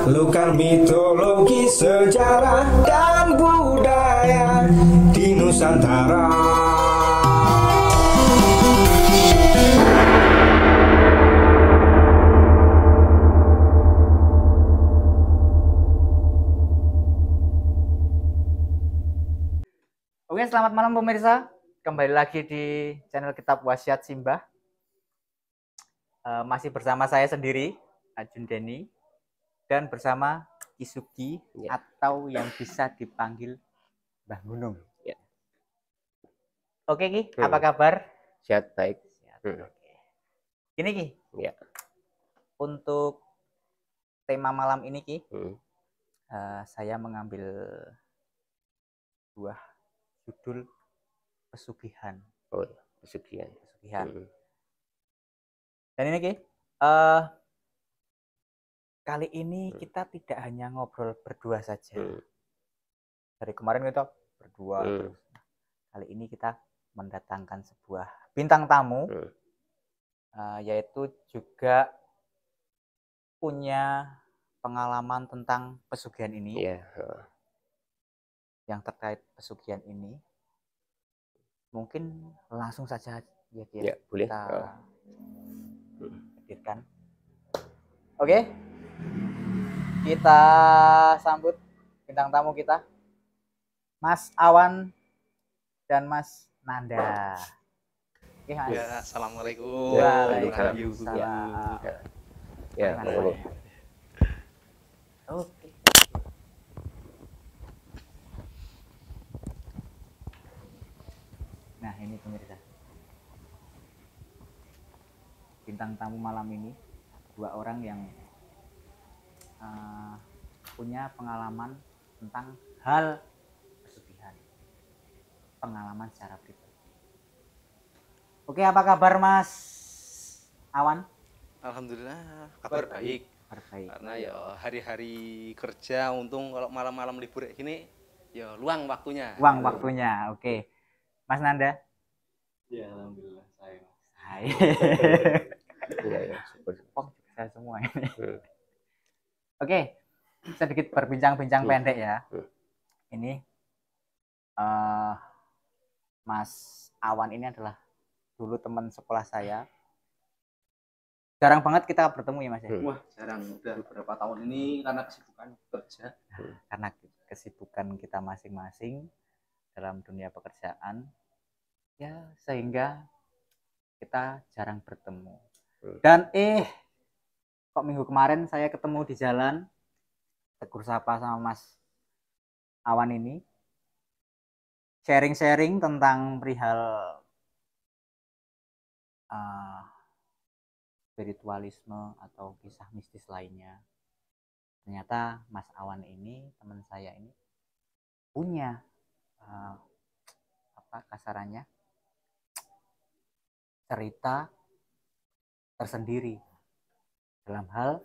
menaklukkan mitologi, sejarah dan budaya di Nusantara. Oke, selamat malam pemirsa. Kembali lagi di channel Kitab Wasiat Simbah. Masih bersama saya sendiri, Ajun Deni, dan bersama Kisugi atau yang bisa dipanggil Mbah Gunung. Ya. Oke Ki, apa kabar? Sehat, baik. Sehat. Oke. Gini Ki, Ya. untuk tema malam ini Ki, saya mengambil buah judul pesugihan. Oh, pesugihan. Dan ini Ki, kali ini kita tidak hanya ngobrol berdua saja. Dari kemarin kita berdua terus. Kali ini kita mendatangkan sebuah bintang tamu, yaitu juga punya pengalaman tentang pesugihan ini. Yeah. Yang terkait pesugihan ini, mungkin langsung saja ya boleh. Kita hadirkan. Oke, kita sambut bintang tamu kita, Mas Awan dan Mas Nanda. Oke, Mas. Ya, assalamualaikum. Waalaikumsalam. Ya, oke. Nah, ini pemirsa. Bintang tamu malam ini dua orang yang punya pengalaman tentang hal pesugihan. Pengalaman secara pribadi. Oke, apa kabar Mas Awan? Alhamdulillah, kabar baik. Kabar baik. Karena ya hari-hari kerja, untung kalau malam-malam libur gini ya luang waktunya. Luang waktunya, oke. Mas Nanda? Ya, alhamdulillah saya. Saya semua ini. Oke, sedikit berbincang-bincang pendek ya. Ini Mas Awan ini adalah dulu teman sekolah saya. Jarang banget kita bertemu ya Mas ya? Wah, jarang. Udah beberapa tahun ini karena kesibukan kerja. Karena kesibukan kita masing-masing dalam dunia pekerjaan, ya sehingga kita jarang bertemu. Dan kok minggu kemarin saya ketemu di jalan, tegur sapa sama Mas Awan ini, sharing-sharing tentang perihal spiritualisme atau kisah mistis lainnya. Ternyata Mas Awan ini, teman saya ini, punya kasarannya cerita tersendiri dalam hal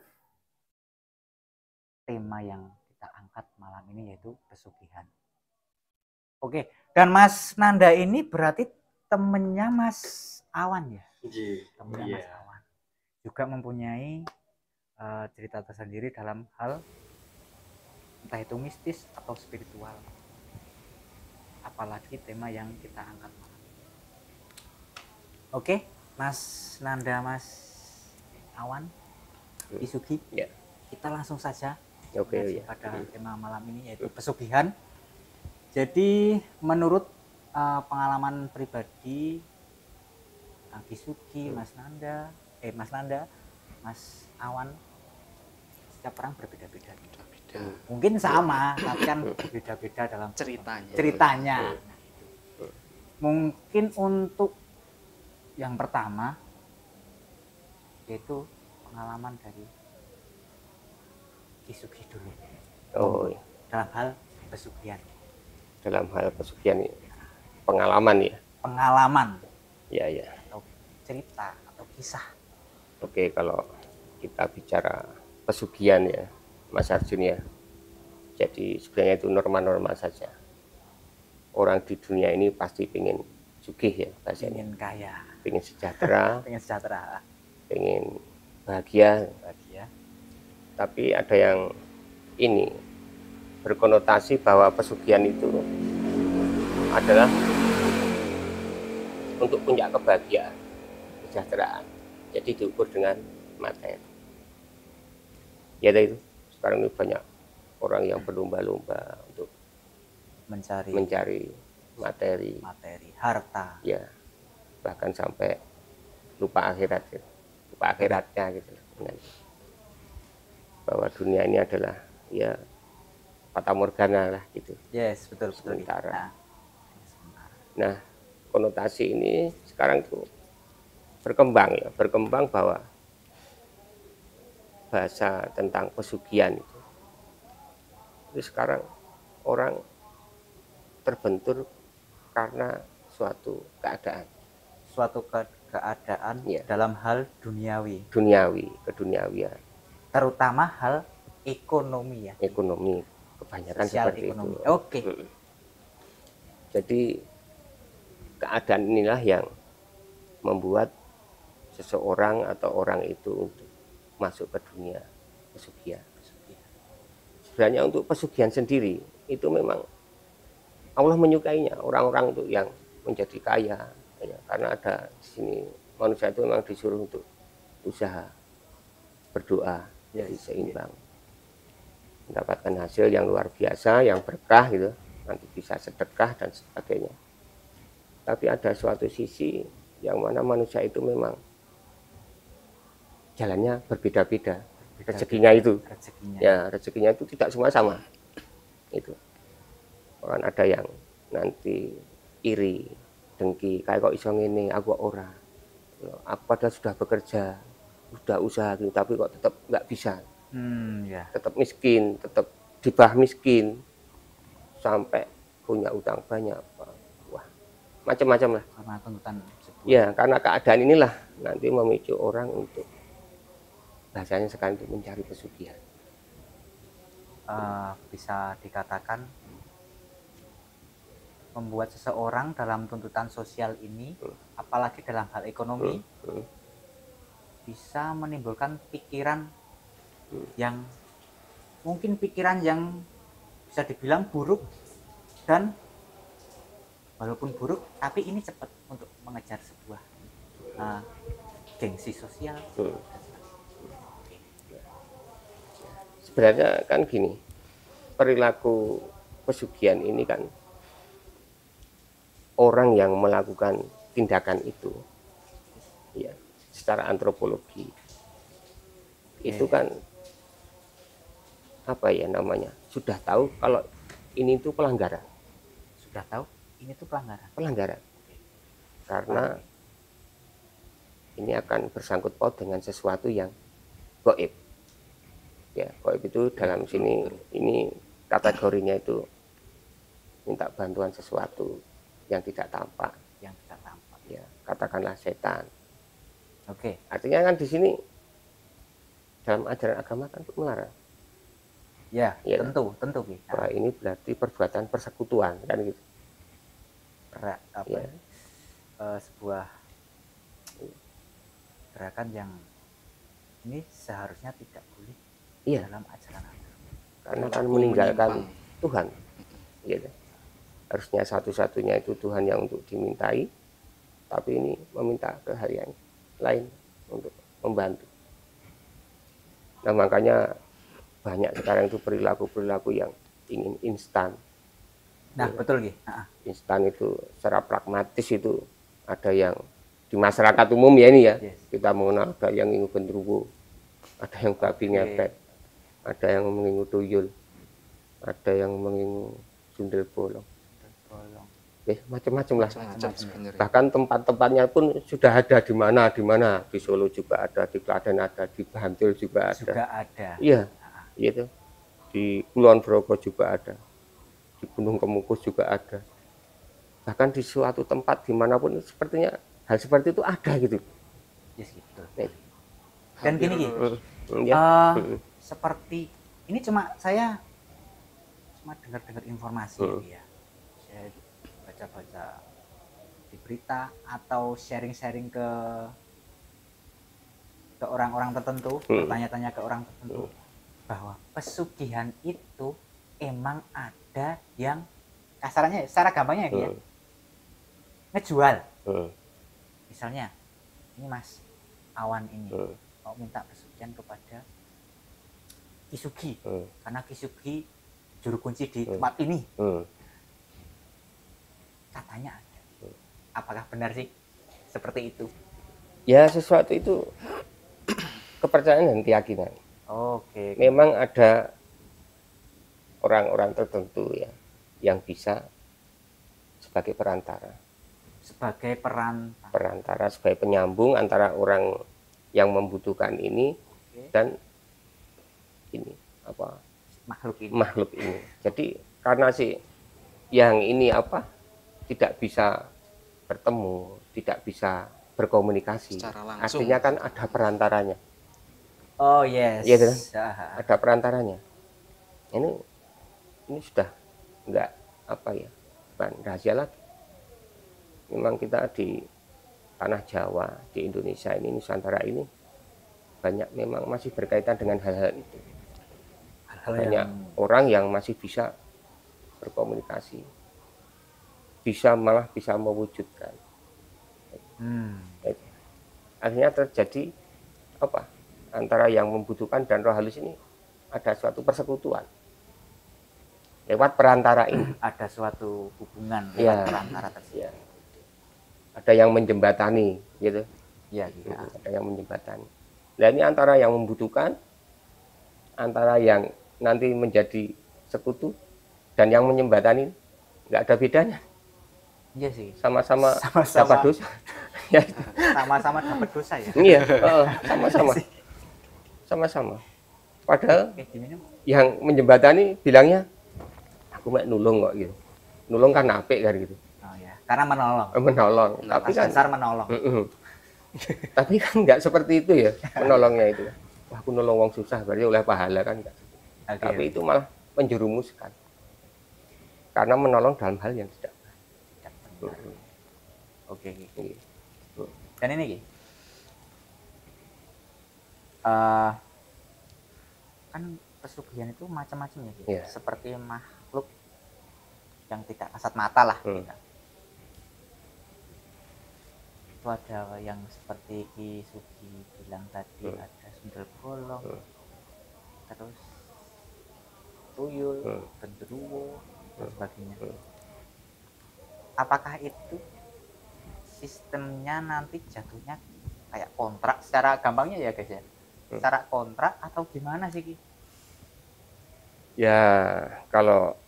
tema yang kita angkat malam ini, yaitu pesugihan. Oke, dan Mas Nanda ini berarti temennya Mas Awan ya? Temennya Mas Awan. Juga mempunyai cerita tersendiri dalam hal entah itu mistis atau spiritual. Apalagi tema yang kita angkat. Oke, Mas Nanda, Mas Awan, Kisugi, kita langsung saja pada tema malam ini, yaitu pesugihan. Jadi menurut pengalaman pribadi Kisugi, Mas Nanda, Mas Awan, setiap orang berbeda-beda. Mungkin sama, tapi kan berbeda-beda dalam ceritanya. Mungkin untuk yang pertama, yaitu pengalaman dari Kisugi dulu. Dalam hal pesugihan. Dalam hal pesugihan, pengalaman ya. Pengalaman. Ya. Atau cerita atau kisah. Oke, kalau kita bicara pesugihan ya, Mas Arjun ya. Jadi sebenarnya itu norma-norma saja. Orang di dunia ini pasti pengen sugih ya, bahasanya. Pengen kaya. Pengen sejahtera. Pengen bahagia. Bahagia. Tapi ada yang ini berkonotasi bahwa pesugihan itu adalah untuk punya kebahagiaan, kesejahteraan. Jadi diukur dengan materi. Ya itu sekarang ini banyak orang yang berlomba-lomba untuk mencari materi, harta. Ya, bahkan sampai lupa akhirat, lupa akhiratnya gitu. Bahwa dunia ini adalah ya fata morgana lah gitu. Yes, betul. Sementara. Nah, konotasi ini sekarang tuh berkembang bahwa bahasa tentang pesugihan itu sekarang orang terbentur karena suatu keadaan ya, dalam hal duniawi, keduniawian, terutama hal ekonomi ya. Ekonomi kebanyakan sosial seperti ekonomi. itu. Oke. Jadi keadaan inilah yang membuat seseorang atau orang itu untuk masuk ke dunia pesugihan. Sebenarnya untuk pesugihan sendiri itu memang Allah menyukainya, orang-orang itu yang menjadi kaya, ya, karena ada di sini manusia itu memang disuruh untuk usaha, berdoa, jadi seimbang, mendapatkan hasil yang luar biasa, yang berkah gitu, nanti bisa sedekah dan sebagainya. Tapi ada suatu sisi yang mana manusia itu memang jalannya berbeda-beda. Rezekinya itu tidak semua sama. Itu kan ada yang nanti iri, dengki, kayak kok iso ngene, aku kok ora. Aku padahal sudah bekerja, sudah usaha gitu, tapi kok tetap nggak bisa. Tetap miskin, tetap dibah miskin, sampai punya utang banyak. Wah, macam-macam lah. Karena tuntutan sebuah. Ya, karena keadaan inilah nanti memicu orang untuk bahasanya sekarang itu mencari pesugihan. Bisa dikatakan membuat seseorang dalam tuntutan sosial ini, apalagi dalam hal ekonomi, bisa menimbulkan pikiran yang mungkin pikiran yang bisa dibilang buruk, dan walaupun buruk tapi ini cepat untuk mengejar sebuah gengsi sosial. Sebenarnya kan gini, perilaku pesugihan ini kan orang yang melakukan tindakan itu ya secara antropologi itu kan apa ya namanya, sudah tahu kalau ini itu pelanggaran. Pelanggaran. Karena ini akan bersangkut paut dengan sesuatu yang gaib. Ya, gaib itu dalam sini ini kategorinya itu minta bantuan sesuatu yang tidak tampak. Ya, katakanlah setan. Oke. Artinya kan di sini dalam ajaran agama kan melarang. Ya, tentu. Wah, ini berarti perbuatan persekutuan kan gitu. Sebuah gerakan yang ini seharusnya tidak boleh dalam ajaran agama. Karena kan meninggalkan Tuhan. Ya, harusnya satu-satunya itu Tuhan yang untuk dimintai, tapi ini meminta ke hal yang lain untuk membantu. Nah, makanya banyak sekarang itu perilaku-perilaku yang ingin instan. Nah, betul gitu. Instan itu secara pragmatis itu ada yang di masyarakat umum ya ini ya. Kita mengenal ada yang ingin gendruwo, ada yang babi ngepet, ada yang mengingu tuyul, ada yang mengingu sundel bolong. Macam-macam lah. Bahkan tempat-tempatnya pun sudah ada di mana, di Solo juga ada, di Klaten ada, di Bantul juga ada. Iya, gitu. Di Kulon Progo juga ada, di Gunung Kemukus juga ada. Bahkan di suatu tempat dimanapun sepertinya hal seperti itu ada gitu. Dan gini, seperti ini saya cuma dengar informasi ya. Saya baca-baca di berita atau sharing-sharing ke orang-orang tertentu, bertanya-tanya ke orang tertentu. bahwa pesugihan itu emang ada yang kasarannya secara gampangnya ya, ngejual. Misalnya ini Mas Awan ini mau minta pesugihan kepada Kisugi, karena Kisugi juru kunci di tempat ini, katanya ada. Apakah benar sih seperti itu? Ya, sesuatu itu kepercayaan dan keyakinan. Oke. Memang ada orang-orang tertentu ya yang bisa sebagai perantara. Sebagai Perantara, sebagai penyambung antara orang yang membutuhkan ini dan ini apa makhluk ini. Jadi karena si yang ini apa tidak bisa bertemu, tidak bisa berkomunikasi, artinya kan ada perantaranya. Oh yes. Iya kan? Ada perantaranya. Ini sudah enggak apa ya, bukan rahasia lagi. Memang kita di tanah Jawa, di Indonesia ini, Nusantara ini banyak memang masih berkaitan dengan hal-hal itu. Banyak orang yang masih bisa berkomunikasi, malah bisa mewujudkan. Akhirnya terjadi apa? Antara yang membutuhkan dan roh halus ini ada suatu persekutuan lewat perantara ini. Ada suatu hubungan lewat perantara tersebut. Ya. Ada yang menjembatani, gitu. Ya. Ada yang menjembatani. Nah ini antara yang membutuhkan, antara yang nanti menjadi sekutu dan yang menjembatani, nggak ada bedanya. Iya sih. Sama-sama dapat dosa. Ya. Sama-sama dapat dosa ya. Iya, sama-sama. Padahal yang menjembatani bilangnya, aku mau nulung kok gitu. Nulung kan apik kan gitu. Oh ya, karena menolong. Tapi kan dasar menolong. Tapi kan nggak seperti itu ya menolongnya itu. Wah, aku nolong wong susah berarti oleh pahala kan enggak. Tapi itu malah menjerumuskan. Karena menolong dalam hal yang tidak benar. Oke. Dan ini kan pesugihan itu macam-macam ya, seperti makhluk yang tidak kasat mata lah. Itu ada yang seperti Ki Sugi bilang tadi, ada sundel bolong, terus tuyul, genderuwo, dan sebagainya. Apakah itu sistemnya nanti jatuhnya kayak kontrak secara gampangnya ya guys ya? Secara kontrak atau gimana sih Ki? Ya kalau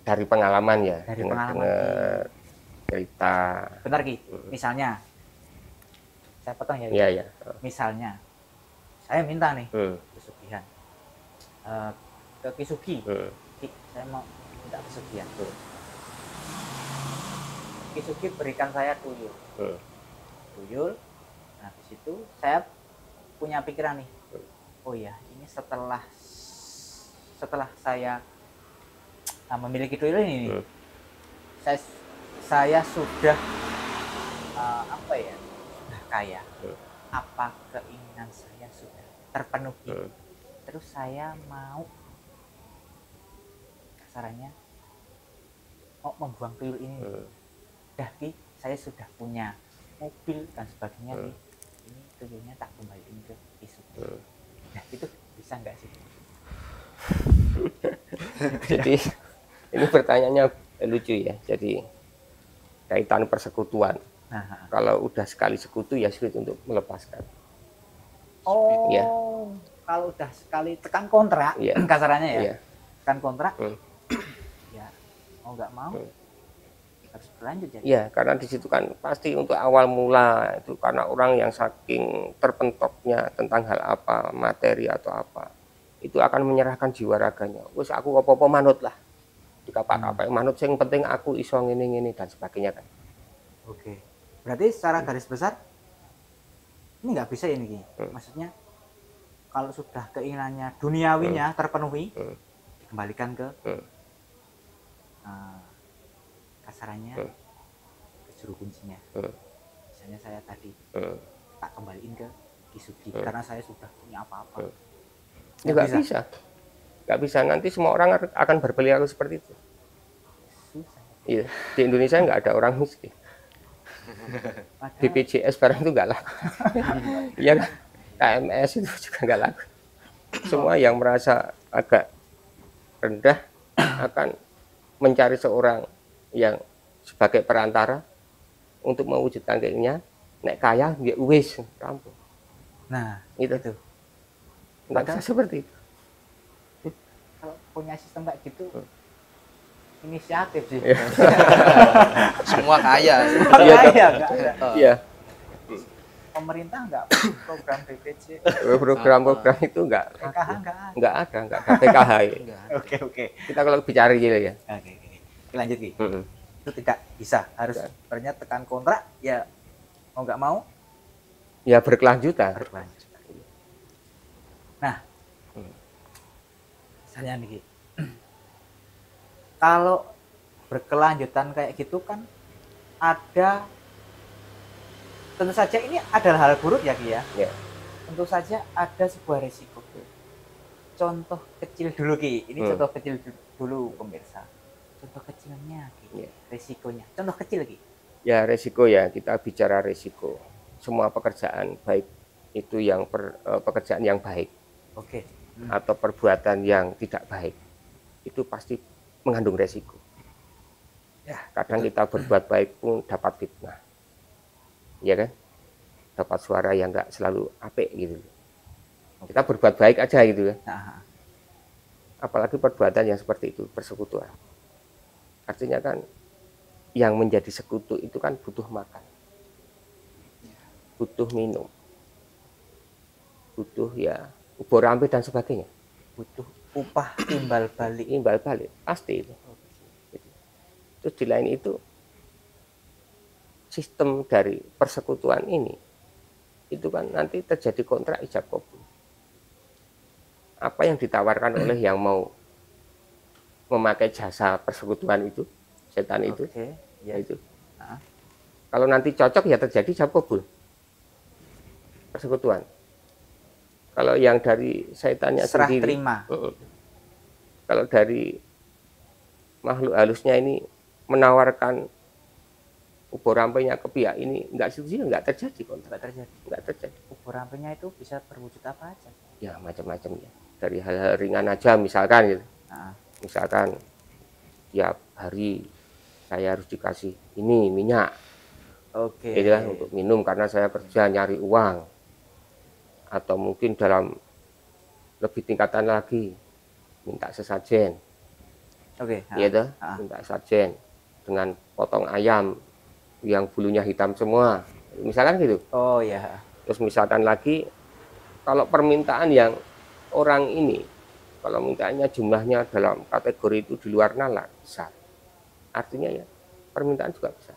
dari pengalaman ya, dengar cerita. Benar Ki, misalnya saya potong ya. Iya. Misalnya saya minta nih pesugihan ke Ki Sugi, Ki, saya mau minta pesugihan. Ki Sugi berikan saya tuyul. Nah di situ saya punya pikiran nih, oh ya ini setelah saya memiliki tuyul ini, saya sudah sudah kaya, apa keinginan saya sudah terpenuhi, terus saya mau kasarannya mau membuang tuyul ini. Dah Ki, saya sudah punya mobil dan sebagainya Ki, ini tuyulnya tak kembaliin ke isu. Nah itu bisa nggak sih? Jadi ini pertanyaannya lucu ya. Jadi kaitan persekutuan. Kalau udah sekali sekutu ya sulit untuk melepaskan. Oh ya. Kalau udah sekali tekan kontrak, kasarannya ya, tekan kontrak, ya mau nggak mau harus berlanjut jadi. Iya, karena di situ kan pasti untuk awal mula itu karena orang yang saking terpentoknya tentang hal apa, materi atau apa, itu akan menyerahkan jiwa raganya. Wes aku apa-apa manut lah. Dikapak-kapak manut, yang penting aku iso ngene dan sebagainya kan. Oke. Berarti secara garis besar ini nggak bisa ini, maksudnya kalau sudah keinginannya duniawinya terpenuhi, dikembalikan ke kasarannya ke juru kuncinya. Misalnya saya tadi tak kembaliin ke Ki Sugi karena saya sudah punya apa-apa. Ya nggak bisa. Nggak bisa, nanti semua orang akan berperilaku seperti itu. Iya, di Indonesia nggak ada orang miskin. BPJS barang itu nggak laku. Iya kan? KMS itu juga nggak laku. Semua yang merasa agak rendah akan mencari seorang yang sebagai perantara untuk mewujudkan keinginannya. Nek kaya, dia wis rampung. Nah, Itu. Nggak bisa seperti itu. kalau punya sistem kayak gitu, inisiatif sih. Semua kaya. Iya, Kaya, nggak ada. Iya. Pemerintah nggak program BPJ, Program-program itu nggak PKH nggak ada. nggak ada PKH ya. Oke. Kita kalau bicara gitu ya. Oke. Lanjut Ki. Mm-mm. Itu tidak bisa, harus ternyata tekan kontrak ya mau nggak mau Ya berkelanjutan. berlanjut. Nah, misalnya nih Ki, kalau berkelanjutan kayak gitu kan ada, tentu saja ini adalah hal buruk ya Ki ya. Ya. Tentu saja ada sebuah resiko. Contoh kecil dulu Ki, ini contoh kecil dulu pemirsa. Contoh kecilnya Ki, resikonya. Contoh kecil Ki. Ya resiko ya, kita bicara resiko. Semua pekerjaan baik itu yang pekerjaan yang baik Oke. atau perbuatan yang tidak baik itu pasti mengandung resiko. Ya, Kadang kita berbuat baik pun dapat fitnah, ya kan? Dapat suara yang nggak selalu apik gitu. Kita berbuat baik aja gitu kan. Nah, Apalagi perbuatan yang seperti itu, persekutuan. Artinya kan yang menjadi sekutu itu kan butuh makan, butuh minum, butuh ya ubur rampe dan sebagainya. butuh upah timbal balik. Imbal balik pasti itu. Terus di lain itu sistem dari persekutuan ini itu kan nanti terjadi kontrak ijab kabul. Apa yang ditawarkan oleh yang mau memakai jasa persekutuan itu, setan itu, Oke, ya itu. Nah. Kalau nanti cocok ya terjadi ijab kabul persekutuan. Kalau yang dari setannya Serah sendiri, terima. kalau dari makhluk halusnya ini menawarkan ubur rampenya ke pihak ini nggak setuju, nggak terjadi kontrak, nggak terjadi. Ubur rampenya itu bisa berwujud apa aja? Ya macam-macam ya, dari hal-hal ringan aja misalkan gitu. Nah, Misalkan tiap hari saya harus dikasih ini minyak, oke. gitu kan, untuk minum karena saya kerja nyari uang. Atau mungkin dalam lebih tingkatan lagi minta sesajen, Oke. ya toh, minta sesajen dengan potong ayam yang bulunya hitam semua, misalkan gitu. Oh ya. Terus misalkan lagi kalau permintaan yang orang ini, kalau mintanya jumlahnya dalam kategori itu di luar nalar besar, artinya ya permintaan juga besar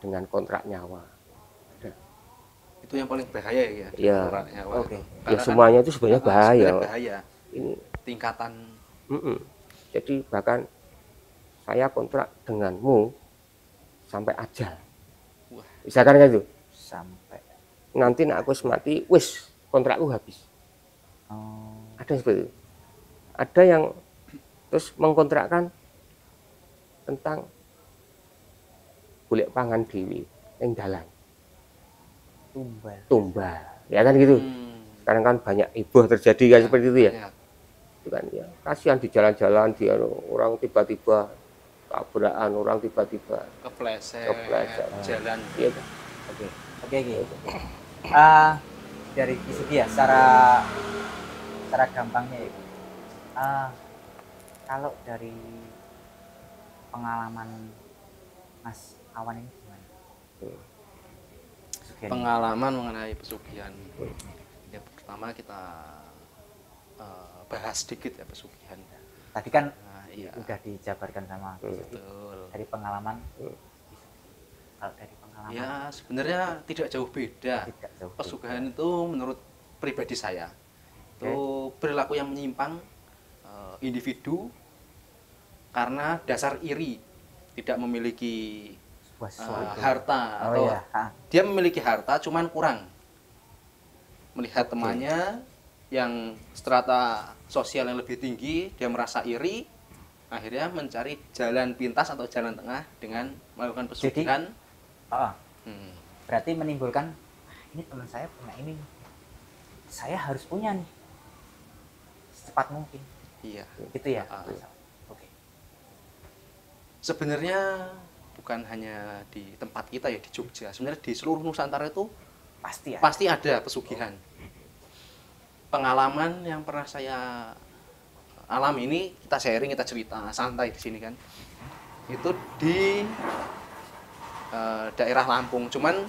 dengan kontrak nyawa. Itu yang paling bahaya ya. Ya. Oke. Ya semuanya itu sebenarnya bahaya. Bahaya. Ini Tingkatan. Jadi bahkan saya kontrak denganmu sampai ajal. Wah. Misalkan kan itu. Sampai. Nanti nak aku mati, wis kontrakku habis. Oh. Ada seperti itu. Ada yang terus mengkontrakkan tentang golek pangan dewi ning dalan. Tumbal. Ya kan gitu. Sekarang kan banyak heboh terjadi kan seperti itu ya. Itu kan ya. Kasihan di jalan-jalan dia orang tiba-tiba tabrakan, orang tiba-tiba Kepleset. Jalan. Iya. Oke gitu. Dari segi ya secara gampangnya ya. Kalau dari pengalaman Mas Awan ini gimana? Pengalaman mengenai pesugihan. Ya pertama kita bahas sedikit ya pesugihan. Tadi kan Iya. udah dijabarkan sama Betul. dari pengalaman. Kalau dari pengalaman Ya sebenarnya tidak jauh beda. tidak jauh. Pesugihan itu menurut pribadi saya itu perilaku yang menyimpang individu karena dasar iri, tidak memiliki harta atau dia memiliki harta cuman kurang melihat temannya yang strata sosial yang lebih tinggi, dia merasa iri, akhirnya mencari jalan pintas atau jalan tengah dengan melakukan pesugihan. Berarti menimbulkan, ini teman saya punya ini, saya harus punya nih, secepat mungkin. Iya. Gitu ya. Oke. Sebenarnya bukan hanya di tempat kita ya, di Jogja, sebenarnya di seluruh Nusantara itu pasti ada pesugihan. Pengalaman yang pernah saya alami ini kita sharing, kita cerita santai di sini kan. Itu di daerah Lampung, cuman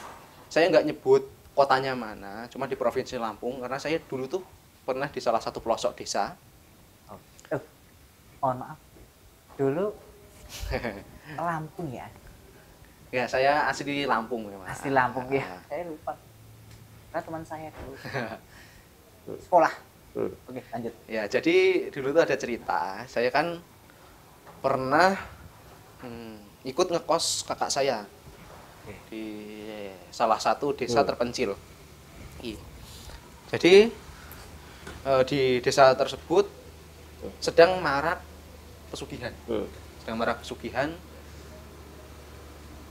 saya nggak nyebut kotanya mana, cuma di provinsi Lampung karena saya dulu tuh pernah di salah satu pelosok desa. Mohon maaf, dulu Lampung ya? Ya, saya asli Lampung ya, Mas. Asli Lampung ya, saya lupa. Karena teman saya dulu sekolah. Oke, lanjut. Ya, jadi dulu tuh ada cerita, saya kan pernah ikut ngekos kakak saya di salah satu desa terpencil. Jadi di desa tersebut sedang marak pesugihan.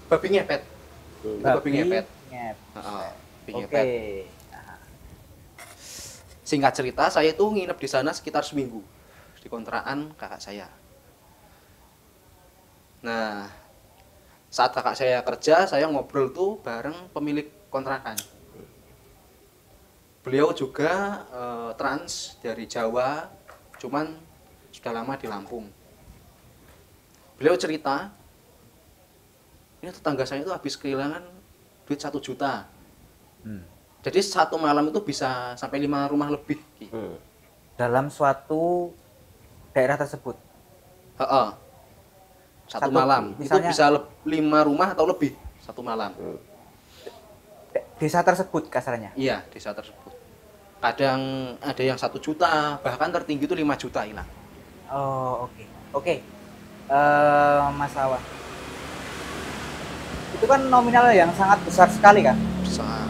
Babi ngepet. Babi ngepet. Babi ngepet. Singkat cerita, saya itu nginep di sana sekitar seminggu di kontrakan kakak saya. Nah, saat kakak saya kerja, saya ngobrol tuh bareng pemilik kontrakan. Beliau juga trans dari Jawa, cuman sudah lama di Lampung. Beliau cerita, ini tetangga saya itu habis kehilangan duit 1 juta. Jadi satu malam itu bisa sampai 5 rumah lebih. Dalam suatu daerah tersebut? Satu malam, misalnya, itu bisa 5 rumah atau lebih satu malam. Desa tersebut kasarnya? Iya, desa tersebut. Kadang ada yang 1 juta, bahkan tertinggi itu 5 juta hilang. Oh, oke. Mas Awan, itu kan nominal yang sangat besar sekali kan? Besar.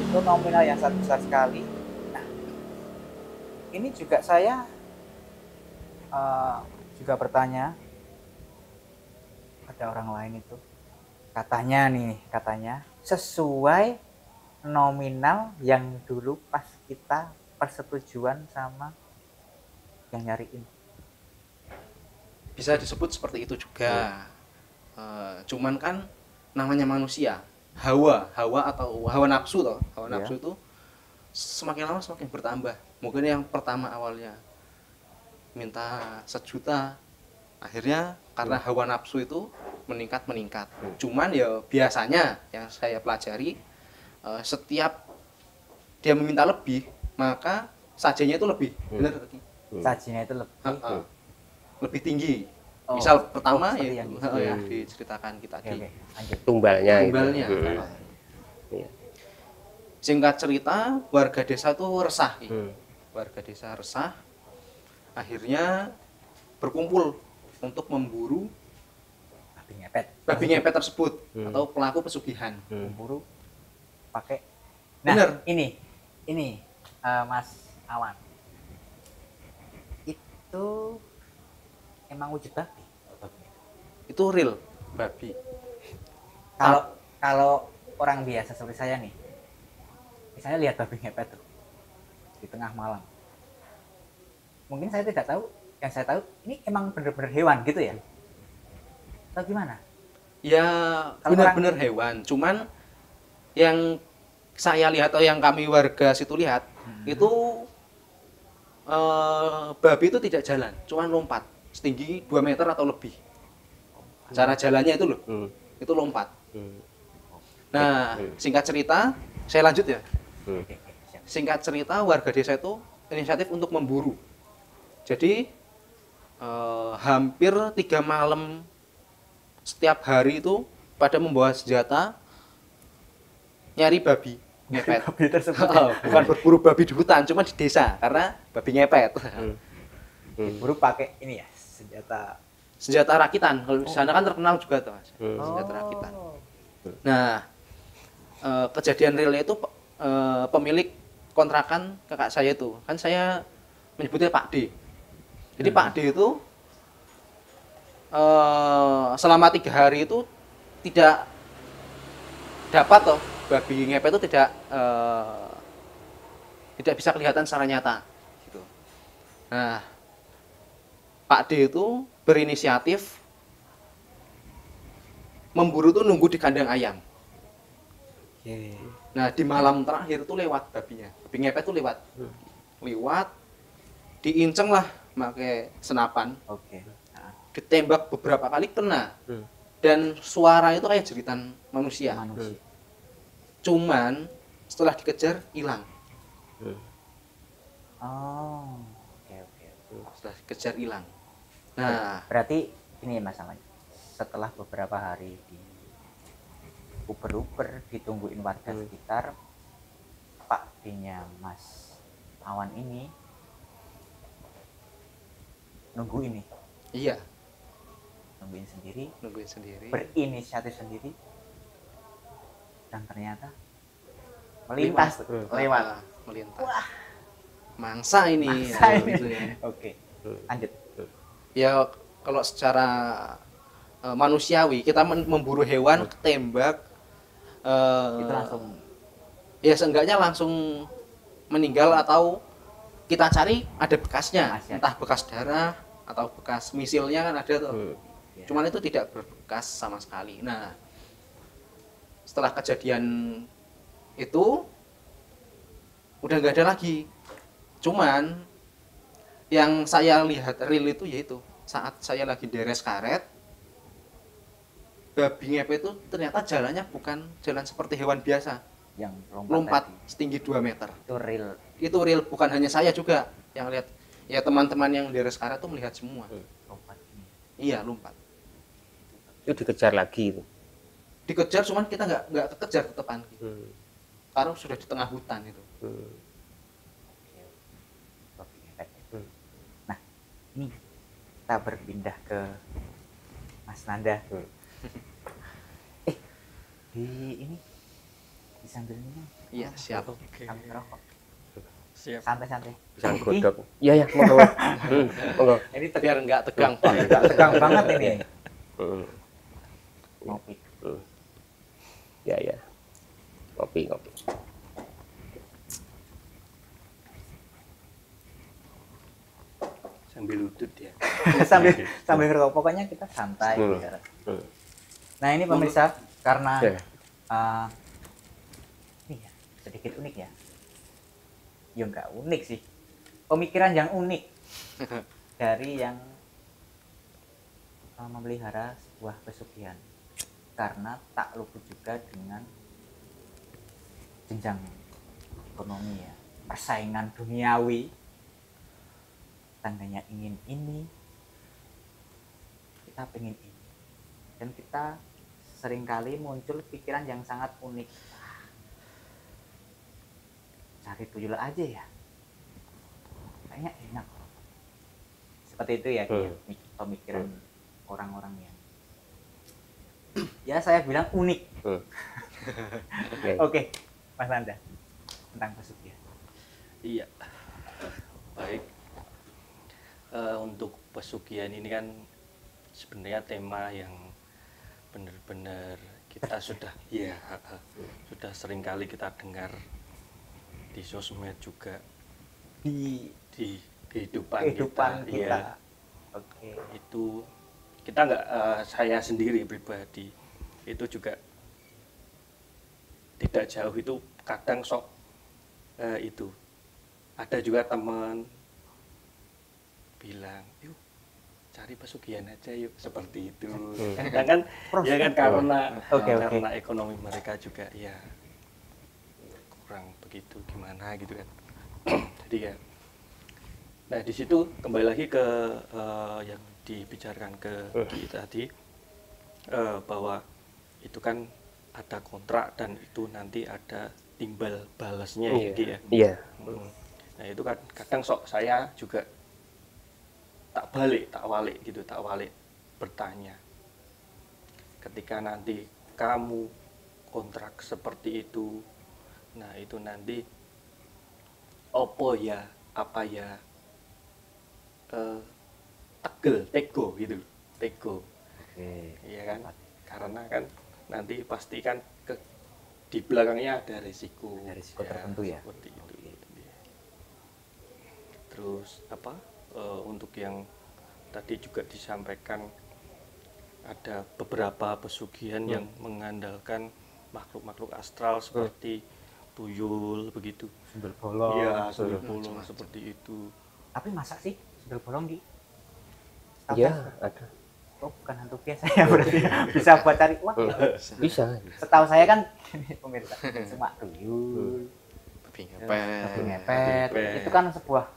Itu nominal yang sangat besar sekali. Nah, ini juga saya juga bertanya, ada orang lain itu katanya sesuai nominal yang dulu pas kita persetujuan sama yang nyariin. Bisa disebut seperti itu juga. Cuman kan namanya manusia, hawa atau hawa nafsu toh. Hawa nafsu itu semakin lama semakin bertambah. Mungkin yang pertama awalnya minta 1 juta, akhirnya karena hawa nafsu itu meningkat. Cuman ya biasanya yang saya pelajari, setiap dia meminta lebih, maka sajinya itu lebih. Benar? Sajinya itu lebih tinggi. Misal pertama ya yang diceritakan kita tadi. Tumbalnya. Singkat cerita, warga desa itu resah. Warga desa resah, akhirnya berkumpul untuk memburu babi ngepet tersebut atau pelaku pesugihan. Memburu pakai. Nah, ini Mas Awan, itu emang wujud babi? Itu real babi. Kalau orang biasa seperti saya nih, misalnya lihat babi ngepet tuh di tengah malam, mungkin saya tidak tahu. Yang saya tahu ini emang benar-benar hewan gitu ya? Atau gimana? Ya benar-benar hewan. Cuman yang saya lihat atau yang kami warga situ lihat, itu babi itu tidak jalan, cuman lompat setinggi 2 meter atau lebih. Cara jalannya itu loh, itu lompat. Nah, singkat cerita, saya lanjut ya. Singkat cerita, warga desa itu inisiatif untuk memburu. Jadi hampir 3 malam setiap hari itu pada membawa senjata nyari babi ngepet. Babi tersebut bukan berburu babi di hutan, cuma di desa karena babi ngepet. Buru pakai ini ya, senjata rakitan. Kalau di sana kan terkenal juga tuh, Mas. Senjata rakitan. Nah, kejadian realnya itu pemilik kontrakan kakak saya itu, kan saya menyebutnya Pak D. Jadi Pak D itu selama 3 hari itu tidak dapat toh babi ngepet itu tidak bisa kelihatan secara nyata gitu. Nah, Pak D itu berinisiatif memburu tuh nunggu di kandang ayam. Nah, di malam terakhir tuh lewat babinya. Babi ngepet tuh lewat. Lewat diinceng lah pakai senapan. Ditembak beberapa kali kena. Dan suara itu kayak jeritan manusia. Cuman setelah dikejar hilang. Oh, oke. Setelah dikejar hilang. Nah, Berarti ini masalahnya. Setelah beberapa hari di uber-uber ditungguin warga sekitar, Pak D-nya Mas Awan ini nunggu ini, iya, nungguin sendiri, nungguin sendiri. berinisiatif sendiri, dan ternyata melintas lewat. Melintas. Wah, mangsa ini. Mangsa ya, ini. gitu ya. Oke, lanjut. Ya kalau secara manusiawi kita memburu hewan ketembak Itu langsung ya seenggaknya langsung meninggal atau kita cari ada bekasnya, entah bekas darah atau bekas misilnya kan ada tuh. Cuman itu tidak berbekas sama sekali. Nah, setelah kejadian itu udah nggak ada lagi. Cuman yang saya lihat real itu yaitu saat saya lagi deres karet, babi ngepet itu ternyata jalannya bukan jalan seperti hewan biasa, yang lompat setinggi 2 meter. Itu real. Itu real, bukan hanya saya juga yang lihat. Ya teman-teman yang deres karet tuh melihat semua. Lompat ini. Iya, lompat. Itu dikejar lagi itu. Dikejar, cuman kita nggak kekejar tetepan gitu. Karena sudah di tengah hutan itu. Babi ngepet. Nah, ini kita berpindah ke Mas Nanda. Di ini di sambil minum. Iya, siap. Sambil rokok. Siap. Santai-santai. Pisang godok. Iya, monggo. Monggo. Ini Biar nggak tegang, Pak. nggak tegang banget ini. Ngopi. Ya. Ngopi. Sambil lutut ya. sambil rokok, pokoknya kita santai. Biar. Nah, ini pemirsa, karena ini ya, sedikit unik ya. Ya nggak unik sih, pemikiran yang unik dari yang memelihara sebuah pesugihan, karena tak luput juga dengan jenjang ekonomi ya, persaingan duniawi. Tandanya ingin ini, kita pengen ini, dan kita seringkali muncul pikiran yang sangat unik. Cari tuyul aja ya, kayaknya enak. Seperti itu ya, pemikiran orang-orang yang ya saya bilang unik. Oke, Mas Nanda, tentang pesugihan. Iya. Baik. Untuk pesugihan ini kan sebenarnya tema yang benar-benar kita sudah sudah sering kali kita dengar di sosmed juga, di kehidupan kita. Ya, itu kita nggak, saya sendiri pribadi itu juga tidak jauh itu kadang sok itu ada juga teman bilang yuk cari pesugihan aja yuk, seperti itu. Kadang kan ya kan karena ekonomi mereka juga ya kurang begitu gimana gitu kan. Jadi ya, nah di situ kembali lagi ke yang dibicarakan ke kita tadi, bahwa itu kan ada kontrak dan itu nanti ada timbal balasnya ya. Iya. Nah itu kan kadang sok saya juga tak walik bertanya, ketika nanti kamu kontrak seperti itu, nah itu nanti opo ya, apa ya, tego gitu, tego. Iya kan, karena kan nanti pasti kan di belakangnya ada risiko tertentu ya. Seperti itu. Terus apa, untuk yang tadi juga disampaikan ada beberapa pesugihan yang mengandalkan makhluk-makhluk astral seperti tuyul begitu. Sundel bolong. Iya, sundel bolong seperti itu. Tapi masa sih sundel bolong di? Iya, ada. Oh, bukan hantu biasa ya berarti. Bisa buat cari uang. Bisa. Setahu saya kan pemirsa cuma tuyul, Babi babi ngepet. ngepet. Itu kan sebuah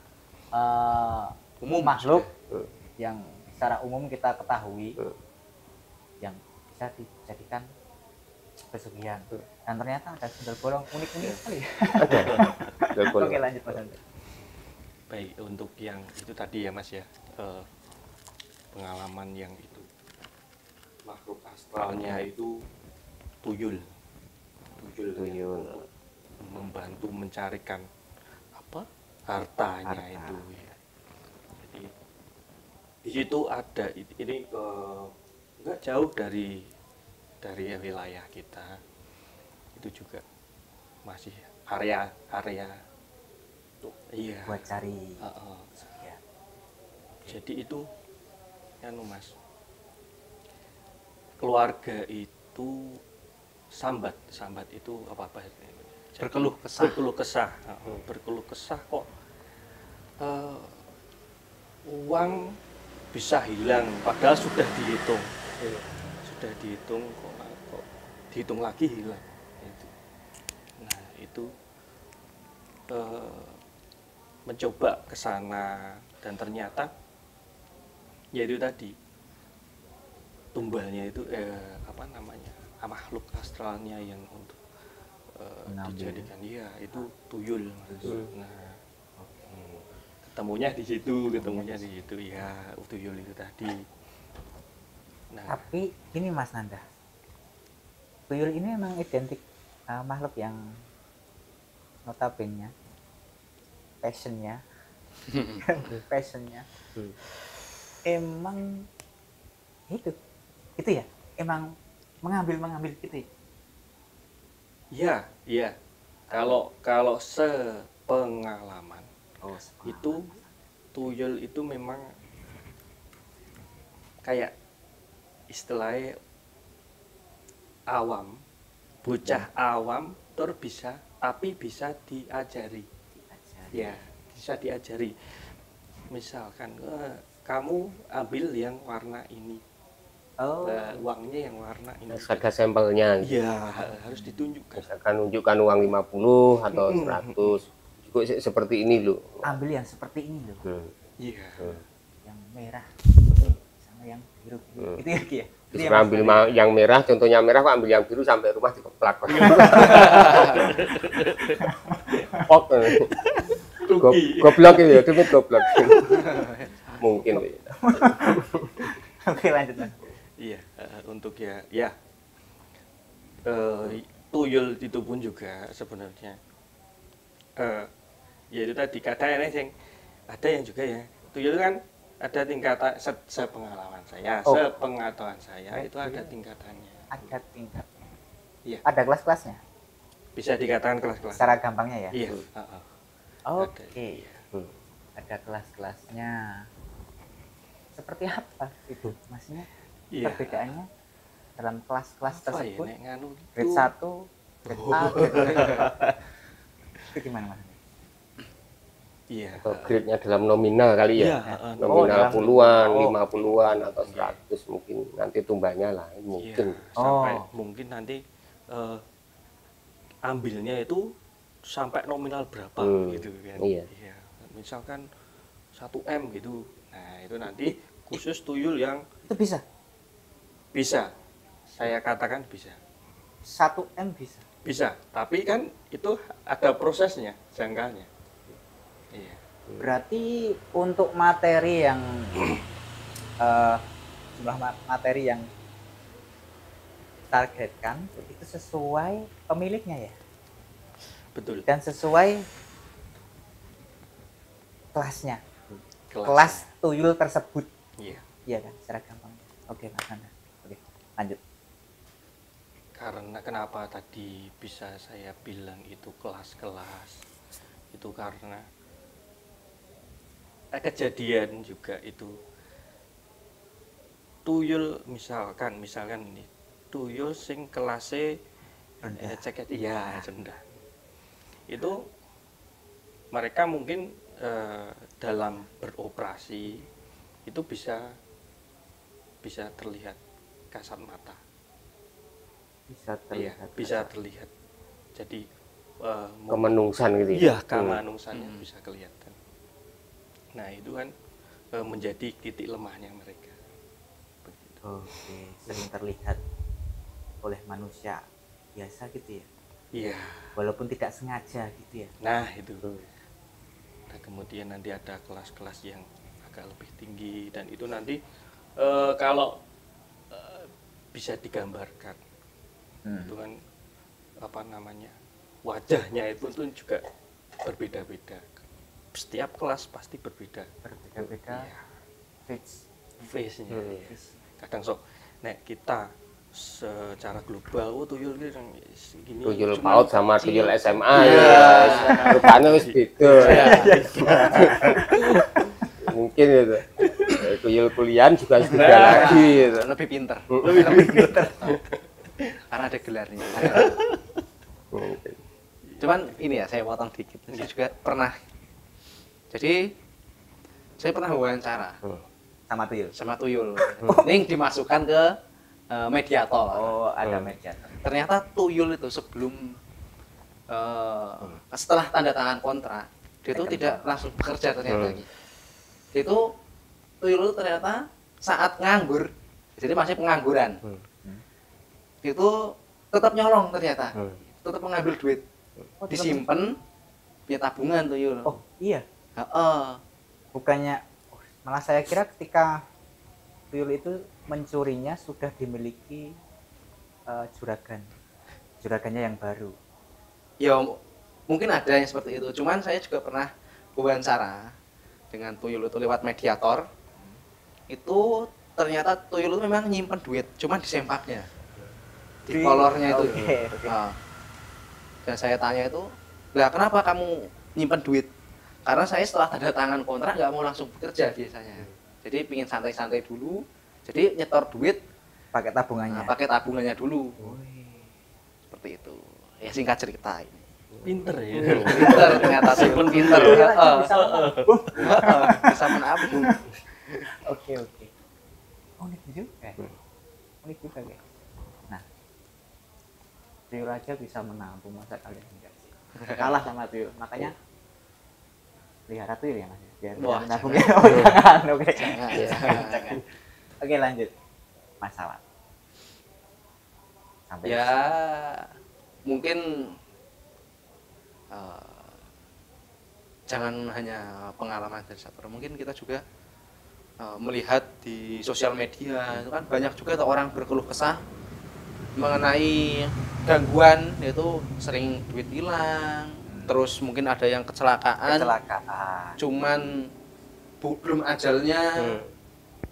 Umum makhluk yang secara umum kita ketahui yang bisa dijadikan pesugihan. Dan ternyata ada sundel bolong unik-unik sekali. Sundel bolong. Oke, lanjut Mas Andri. Baik, untuk yang itu tadi ya Mas ya, pengalaman yang itu makhluk astralnya itu tuyul membantu mencarikan apa hartanya itu ya. Jadi di situ ada ini nggak jauh dari wilayah kita, itu juga masih area iya Buat cari ya. Jadi itu Mas, keluarga itu sambat itu apa Berkeluh kesah. berkeluh kesah kok uang bisa hilang padahal sudah dihitung kok dihitung lagi hilang itu. Nah itu mencoba ke sana dan ternyata ya itu tadi tumbalnya itu apa namanya, makhluk astralnya yang untuk dijadikan itu tuyul. Nah ketemunya di situ ya, tuyul itu tadi. Nah Tapi ini Mas Nanda, tuyul ini memang identik makhluk yang notabene passionnya emang itu ya, emang mengambil gitu ya? Iya. Kalau sepengalaman itu tuyul itu memang kayak istilahnya awam, bocah awam tapi bisa diajari. Ya, bisa diajari. Misalkan kamu ambil yang warna ini. Uangnya yang warna ini. Ada sampelnya. Iya, harus ditunjukkan. Misalkan tunjukkan uang 50 atau 100. Juga seperti ini loh. Ambil yang seperti ini loh. Iya. Yang merah sama yang biru. Itu ya Ki ya? Bisa ambil yang merah, contohnya merah, kok ambil yang biru sampai rumah dikeplak. Goblok itu ya, demi goblok. Mungkin. Oke, lanjut. Iya, untuk ya tuyul itu pun juga sebenarnya ya itu tadi ada yang juga ya tuyul kan ada tingkatan. Sepengalaman saya, sepengetahuan saya itu ada tingkatannya. Ada tingkatnya. Iya. Ada kelas-kelasnya. Bisa dikatakan kelas-kelas. Secara gampangnya ya. Iya. Oke. Ada kelas-kelasnya. Seperti apa itu maksudnya? Perbedaannya dalam kelas-kelas tersebut. Grade 1, grade A, grade itu gimana Mas? Iya. Atau grade-nya dalam nominal kali ya. Nominal puluhan, 50-an atau 100 mungkin. Nanti tumbanya lain mungkin. Sampai mungkin nanti ambilnya itu sampai nominal berapa gitu kan. Iya. Misalkan 1M gitu. Nah, itu nanti khusus tuyul yang itu bisa. Bisa. Saya katakan bisa. 1M bisa. Bisa, tapi kan itu ada prosesnya, jangkanya. Iya. Berarti untuk materi yang jumlah materi yang targetkan itu sesuai pemiliknya ya. Betul. Dan sesuai kelasnya. Kelasnya. Kelas tuyul tersebut. Iya. Iya kan, secara gampang. Oke, Mas Nanda. Oke, lanjut. Karena kenapa tadi bisa saya bilang itu kelas-kelas, itu karena kejadian juga itu tuyul misalkan ini tuyul sing kelasnya ceket iya rendah itu mereka mungkin dalam beroperasi itu bisa terlihat kasat mata bisa terlihat jadi kemenungsan gitu ya. Iya, kemenungsannya bisa kelihatan. Nah, itu kan menjadi titik lemahnya mereka. Begitu. Oke, sering terlihat oleh manusia biasa gitu ya. Iya. Walaupun tidak sengaja gitu ya. Nah, itu. Nah, kemudian nanti ada kelas-kelas yang agak lebih tinggi dan itu nanti kalau bisa digambarkan. Itu kan apa namanya? Wajahnya itu tuh juga berbeda-beda. Setiap kelas pasti berbeda. Berbeda-beda. Iya. Face-nya. Kadang sok nek kita secara global tuyul gini Tuyul PAUD sama tuyul SMA Iya. ya. Rupanya wis beda. Mungkin itu. Tuyul kuliah juga beda lagi gitu. Lebih pinter. Lebih pintar. Karena ada gelarnya. Mungkin. Cuman ini ya saya potong dikit. Saya juga pernah. Jadi saya pernah wawancara Sama tuyul. sama tuyul. Ini dimasukkan ke mediator. Oh, ada mediator. Ternyata tuyul itu sebelum setelah tanda tangan kontrak dia itu tidak langsung bekerja ternyata. Itu tuyul itu ternyata saat nganggur, jadi masih pengangguran. Itu tetap nyolong ternyata. Tetap mengambil duit. Disimpan punya tabungan tuyul. Oh, iya. Heeh. Bukannya malah saya kira ketika tuyul itu mencurinya sudah dimiliki juragannya yang baru. Ya mungkin ada yang seperti itu. Cuman saya juga pernah wawancara dengan tuyul itu lewat mediator. Itu ternyata tuyul itu memang nyimpen duit, cuman di sempaknya. Di kolornya itu. Okay. Nah, dan saya tanya itu, lah kenapa kamu nyimpen duit? Karena saya setelah tanda tangan kontrak nggak mau langsung bekerja biasanya. Jadi pingin santai-santai dulu. Jadi nyetor duit Pakai tabungannya. pakai tabungannya dulu. Seperti itu. Ya singkat cerita ini. pinter ya. Pinter ternyata sih pun pinter. Bisa menabung. Oke. Unik juga. Unik juga guys. Nah, tuyul aja bisa menabung, masa kalian enggak sih? Kalah sama tuyul. Makanya pelihara tuyul ya Mas. Biar bisa menabung ya. Oh, jangan. Oke. Jangan. Oke, lanjut. Masalah. Sampai Ya mungkin jangan hanya pengalaman dari satu orang, mungkin kita juga melihat di sosial media itu kan banyak juga tuh orang berkeluh kesah mengenai gangguan, yaitu sering duit hilang, terus mungkin ada yang kecelakaan. Cuman belum ajalnya,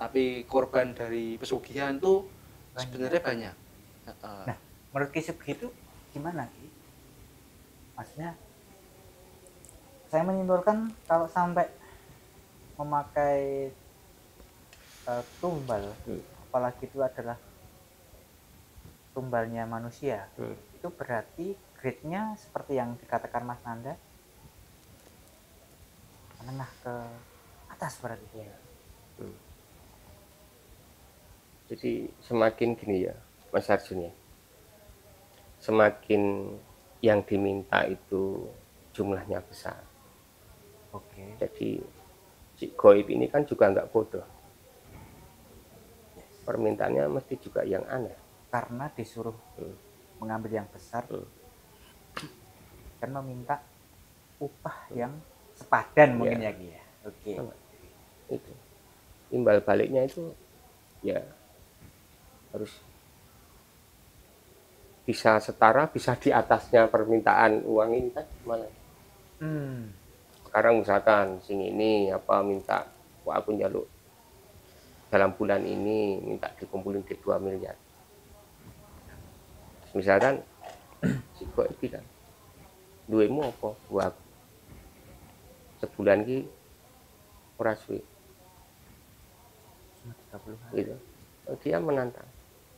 tapi korban dari pesugihan tuh sebenarnya banyak. Nah, menurut Ki Sugi itu gimana Ki? Maksudnya saya menyimpulkan kalau sampai memakai tumbal, apalagi itu adalah tumbalnya manusia, itu berarti grade-nya seperti yang dikatakan Mas Nanda, menengah ke atas berarti ya. Jadi semakin gini ya Mas Arjun ya, semakin yang diminta itu jumlahnya besar. Oke. Jadi si goib ini kan juga nggak bodoh, permintaannya mesti juga yang aneh. Karena disuruh mengambil yang besar dan meminta upah yang sepadan mungkin ya Ki ya. Oke. Itu timbal baliknya itu ya harus bisa setara, bisa di atasnya permintaan uang ini kan malah. sekarang misalkan sing ini apa minta wah aku njaluk dalam bulan ini minta dikumpulin di 2 miliar. Misalkan si kok bilang duitmu apa buat sebulan ki ora suwe Cuma 30 hari. gitu. Dia menantang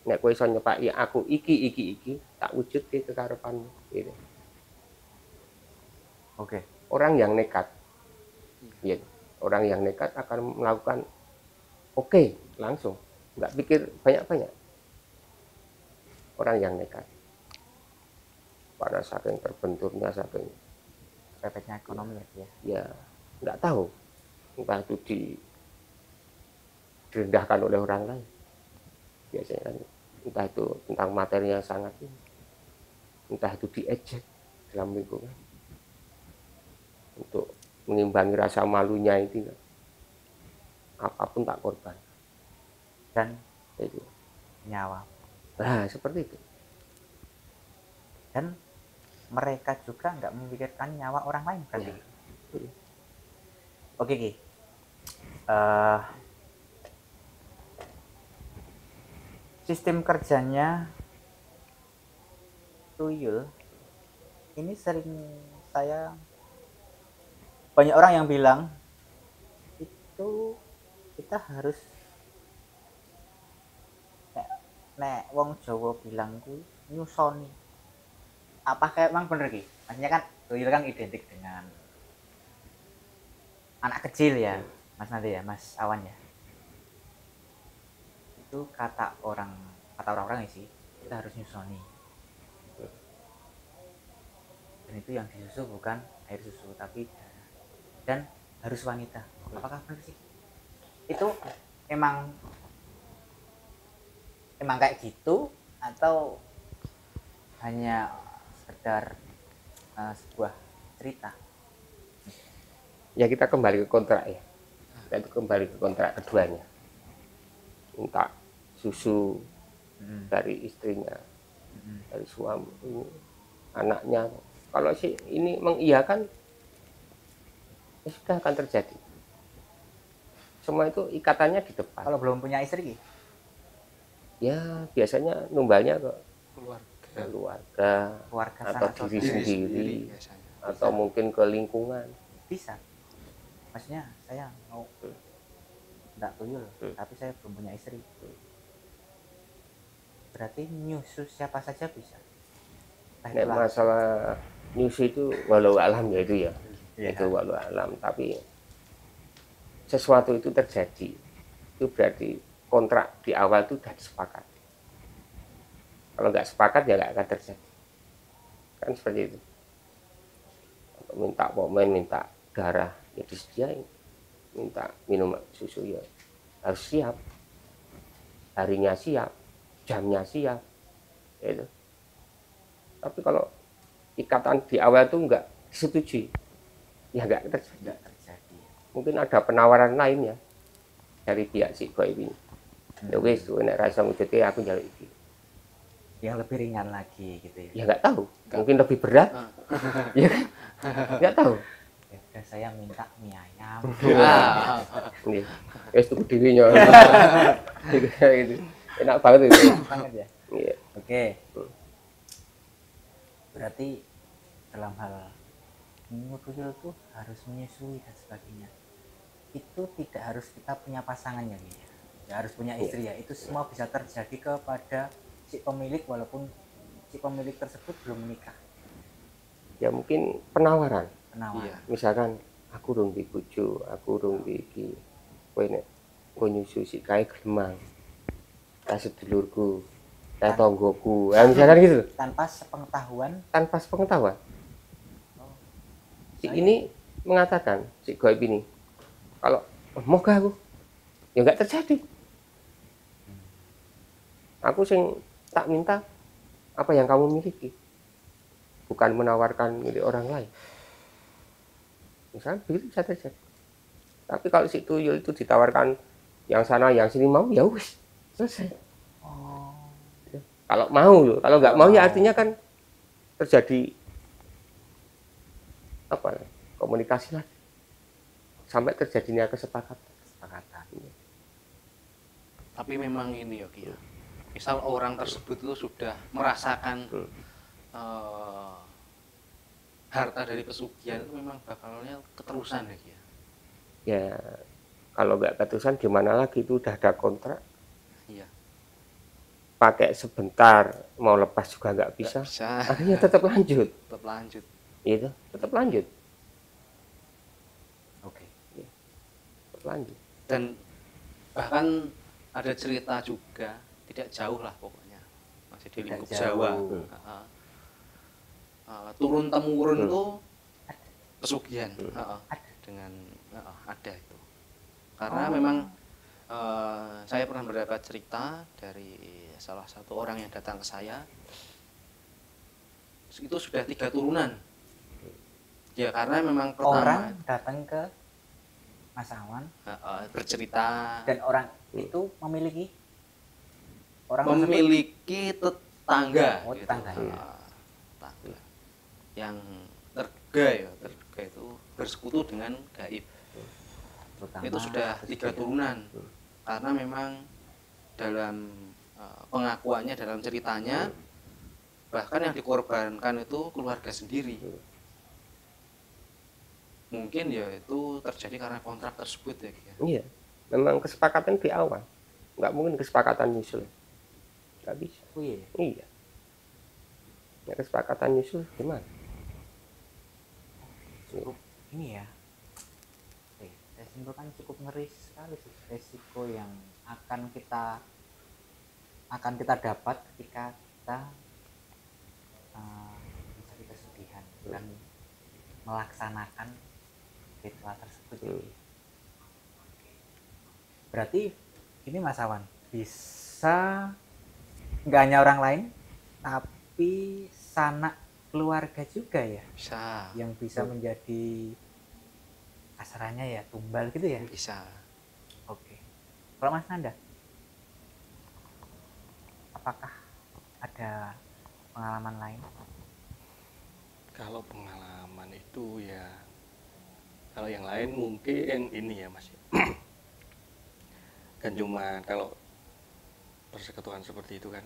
nek kowe iso nyepaki aku iki tak wujudke kekarepanmu gitu. Oke. Orang yang nekat ya, orang yang nekat akan melakukan oke langsung, nggak pikir banyak-banyak. Orang yang nekat karena saking terbenturnya, saking Efeknya ekonomi ya. ya nggak tahu entah itu direndahkan oleh orang lain biasanya kan, entah itu tentang materinya sangat ini, entah itu diejek dalam lingkungan untuk mengimbangi rasa malunya itu kan. Apapun tak korban Dan itu. nyawa. Nah seperti itu. Dan mereka juga nggak memikirkan nyawa orang lain berarti. Ya. Oke Ki. Sistem kerjanya tuyul ini sering banyak orang yang bilang itu kita harus nek wong Jawa bilang ku nyusoni. Apakah emang bener Ki? Maksudnya kan tuyul kan identik dengan anak kecil ya, Mas nanti ya, Mas Awan ya. Itu kata orang-orang sih, kita harus nyusoni. Dan itu yang disusu bukan air susu tapi darah. Dan harus wanita. Apakah benar sih? Itu emang kayak gitu atau hanya sekedar sebuah cerita? Ya kita kembali ke kontrak ya. Kita kembali ke kontrak keduanya. Minta susu dari istrinya, dari suami, anaknya. Kalau sih ini mengiyakan, ya sudah akan terjadi. Semua itu ikatannya di depan. Kalau belum punya istri, Ya biasanya numbalnya ke keluarga keluarga atau sangat diri sosial. sendiri, biasanya. atau mungkin ke lingkungan. Bisa. Maksudnya saya mau enggak tuyul, tapi saya belum punya istri. Berarti nyusu siapa saja bisa. Nek masalah nyusu itu walau alam ya itu ya. Itu walau alam, tapi sesuatu itu terjadi itu berarti kontrak di awal itu sudah disepakati. Kalau nggak sepakat ya nggak akan terjadi, kan seperti itu. Minta pemain, minta darah ya disediain, minta minum susu ya harus siap, harinya siap, jamnya siap itu. Tapi kalau ikatan di awal itu nggak disetujui ya nggak terjadi. Mungkin ada penawaran lain ya dari pihak si boy ini. Ya wis, nek rasa wujudke aku njaluk iki. Yang lebih ringan lagi gitu ya. Ya nggak tahu, mungkin lebih berat. Ya kan? Nggak tahu. Ya udah saya minta mie ayam. Nggih. Wis tuku dhewe nyo. Gitu. Enak banget itu. Banget ya. Iya. Oke. Berarti dalam hal tuyul tuh harus menyusui dan sebagainya. Itu tidak harus kita punya pasangannya ya. Ya harus punya istri ya. Itu semua bisa terjadi kepada si pemilik walaupun si pemilik tersebut belum menikah. Ya mungkin penawaran. Penawaran. Misalkan aku urung di bojo, aku urung di iki. Kowe nek nyusu sik kae Gemang. Ta sedulurku, ta tanggoku. Ya misalkan gitu. Tanpa sepengetahuan. Tanpa sepengetahuan. Si ini mengatakan si goib ini kalau moga aku ya nggak terjadi. Aku sing tak minta apa yang kamu miliki, bukan menawarkan milik orang lain. Misalnya begitu bisa terjadi. Tapi kalau si tuyul itu ditawarkan yang sana yang sini mau ya wis selesai. Kalau mau loh, kalau nggak mau ya artinya kan terjadi apa komunikasi lagi. sampai terjadinya kesepakatan. Tapi memang ini ya Ki, ya. Misal orang tersebut itu sudah merasakan harta dari pesugihan itu memang bakalnya keterusan ya Ki. Ya kalau nggak keterusan gimana lagi, itu udah ada kontrak. Iya. Pakai sebentar mau lepas juga nggak bisa. Akhirnya tetap lanjut. Tetap lanjut. Itu tetap lanjut. Oke. Ya, tetap lanjut. Dan bahkan ada cerita juga, tidak jauh lah pokoknya, masih di lingkup Jawa. Turun temurun itu pesugihan dengan ada itu. Karena memang saya pernah mendapat cerita dari salah satu orang yang datang ke saya, itu sudah 3 turunan. Ya karena memang pertama Orang datang ke Mas Awan bercerita, dan orang itu memiliki memiliki tetangga, Oh, gitu. tetangga. Tetangga yang terga itu bersekutu dengan gaib. terutama Itu sudah 3 turunan. Karena memang dalam pengakuannya, dalam ceritanya, bahkan yang dikorbankan itu keluarga sendiri. Mungkin ya itu terjadi karena kontrak tersebut ya. Iya, memang kesepakatan di awal, nggak mungkin kesepakatan nyusul, nggak bisa. Oh, iya. Iya, ya, kesepakatan nyusul gimana? Cukup ini ya. Oke, saya simpulkan cukup ngeri sekali sih resiko yang akan kita dapat ketika kita mencari pesugihan dan melaksanakan ritual tersebut. Berarti ini Mas Awan bisa nggak hanya orang lain tapi sanak keluarga juga ya, Bisa. yang bisa menjadi kasarannya ya tumbal gitu ya. Bisa. Oke. Kalau Mas Nanda, apakah ada pengalaman lain? Kalau pengalaman itu ya, kalau yang lain mungkin ini ya Mas. Kan cuma kalau persekutuan seperti itu kan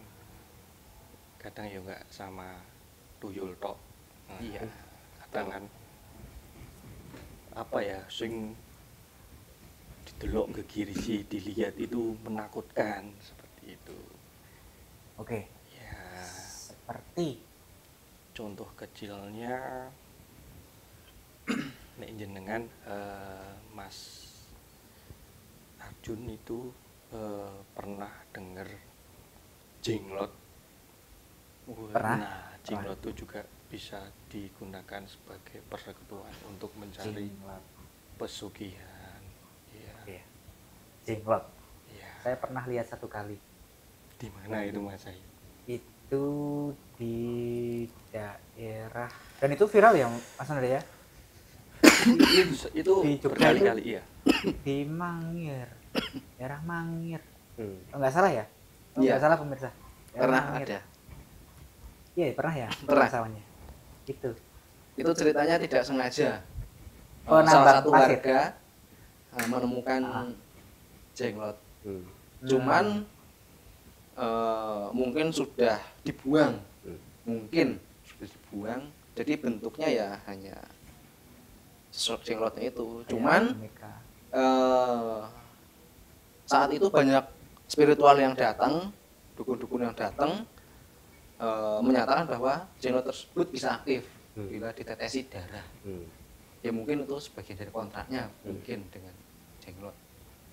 kadang ya nggak sama tuyul tok. Nah, Iya. kadang kan apa ya, sing didelok gegirisi dilihat itu menakutkan seperti itu. Oke. Ya, Seperti contoh kecilnya nek jenengan Mas Arjun itu pernah dengar jenglot. Pernah. Nah, jenglot itu juga bisa digunakan sebagai persekutuan untuk mencari jenglot. pesugihan. Iya. Iya. Jenglot. Iya. Saya pernah lihat 1 kali. Di mana itu Mas saya? Itu di daerah, dan itu viral ya Mas Nanda ya, Itu di Jogja berkali-kali iya. di Mangir, daerah Mangir. Hmm. Oh, nggak salah ya? Oh, Iya. nggak salah pemirsa. Daerah Pernah Mangir. ada. Iya pernah ya. Pernah. Mas Awannya. Itu Ceritanya tidak sengaja. Oh, Salah nambah satu pasir. warga menemukan jenglot. Cuman mungkin sudah dibuang. Mungkin sudah dibuang. Jadi bentuknya ya hanya jenglotnya itu. Cuman mereka. saat itu banyak spiritual yang datang, dukun-dukun yang datang menyatakan bahwa jenglot tersebut bisa aktif bila ditetesi darah. Ya mungkin itu sebagian dari kontraknya mungkin dengan jenglot.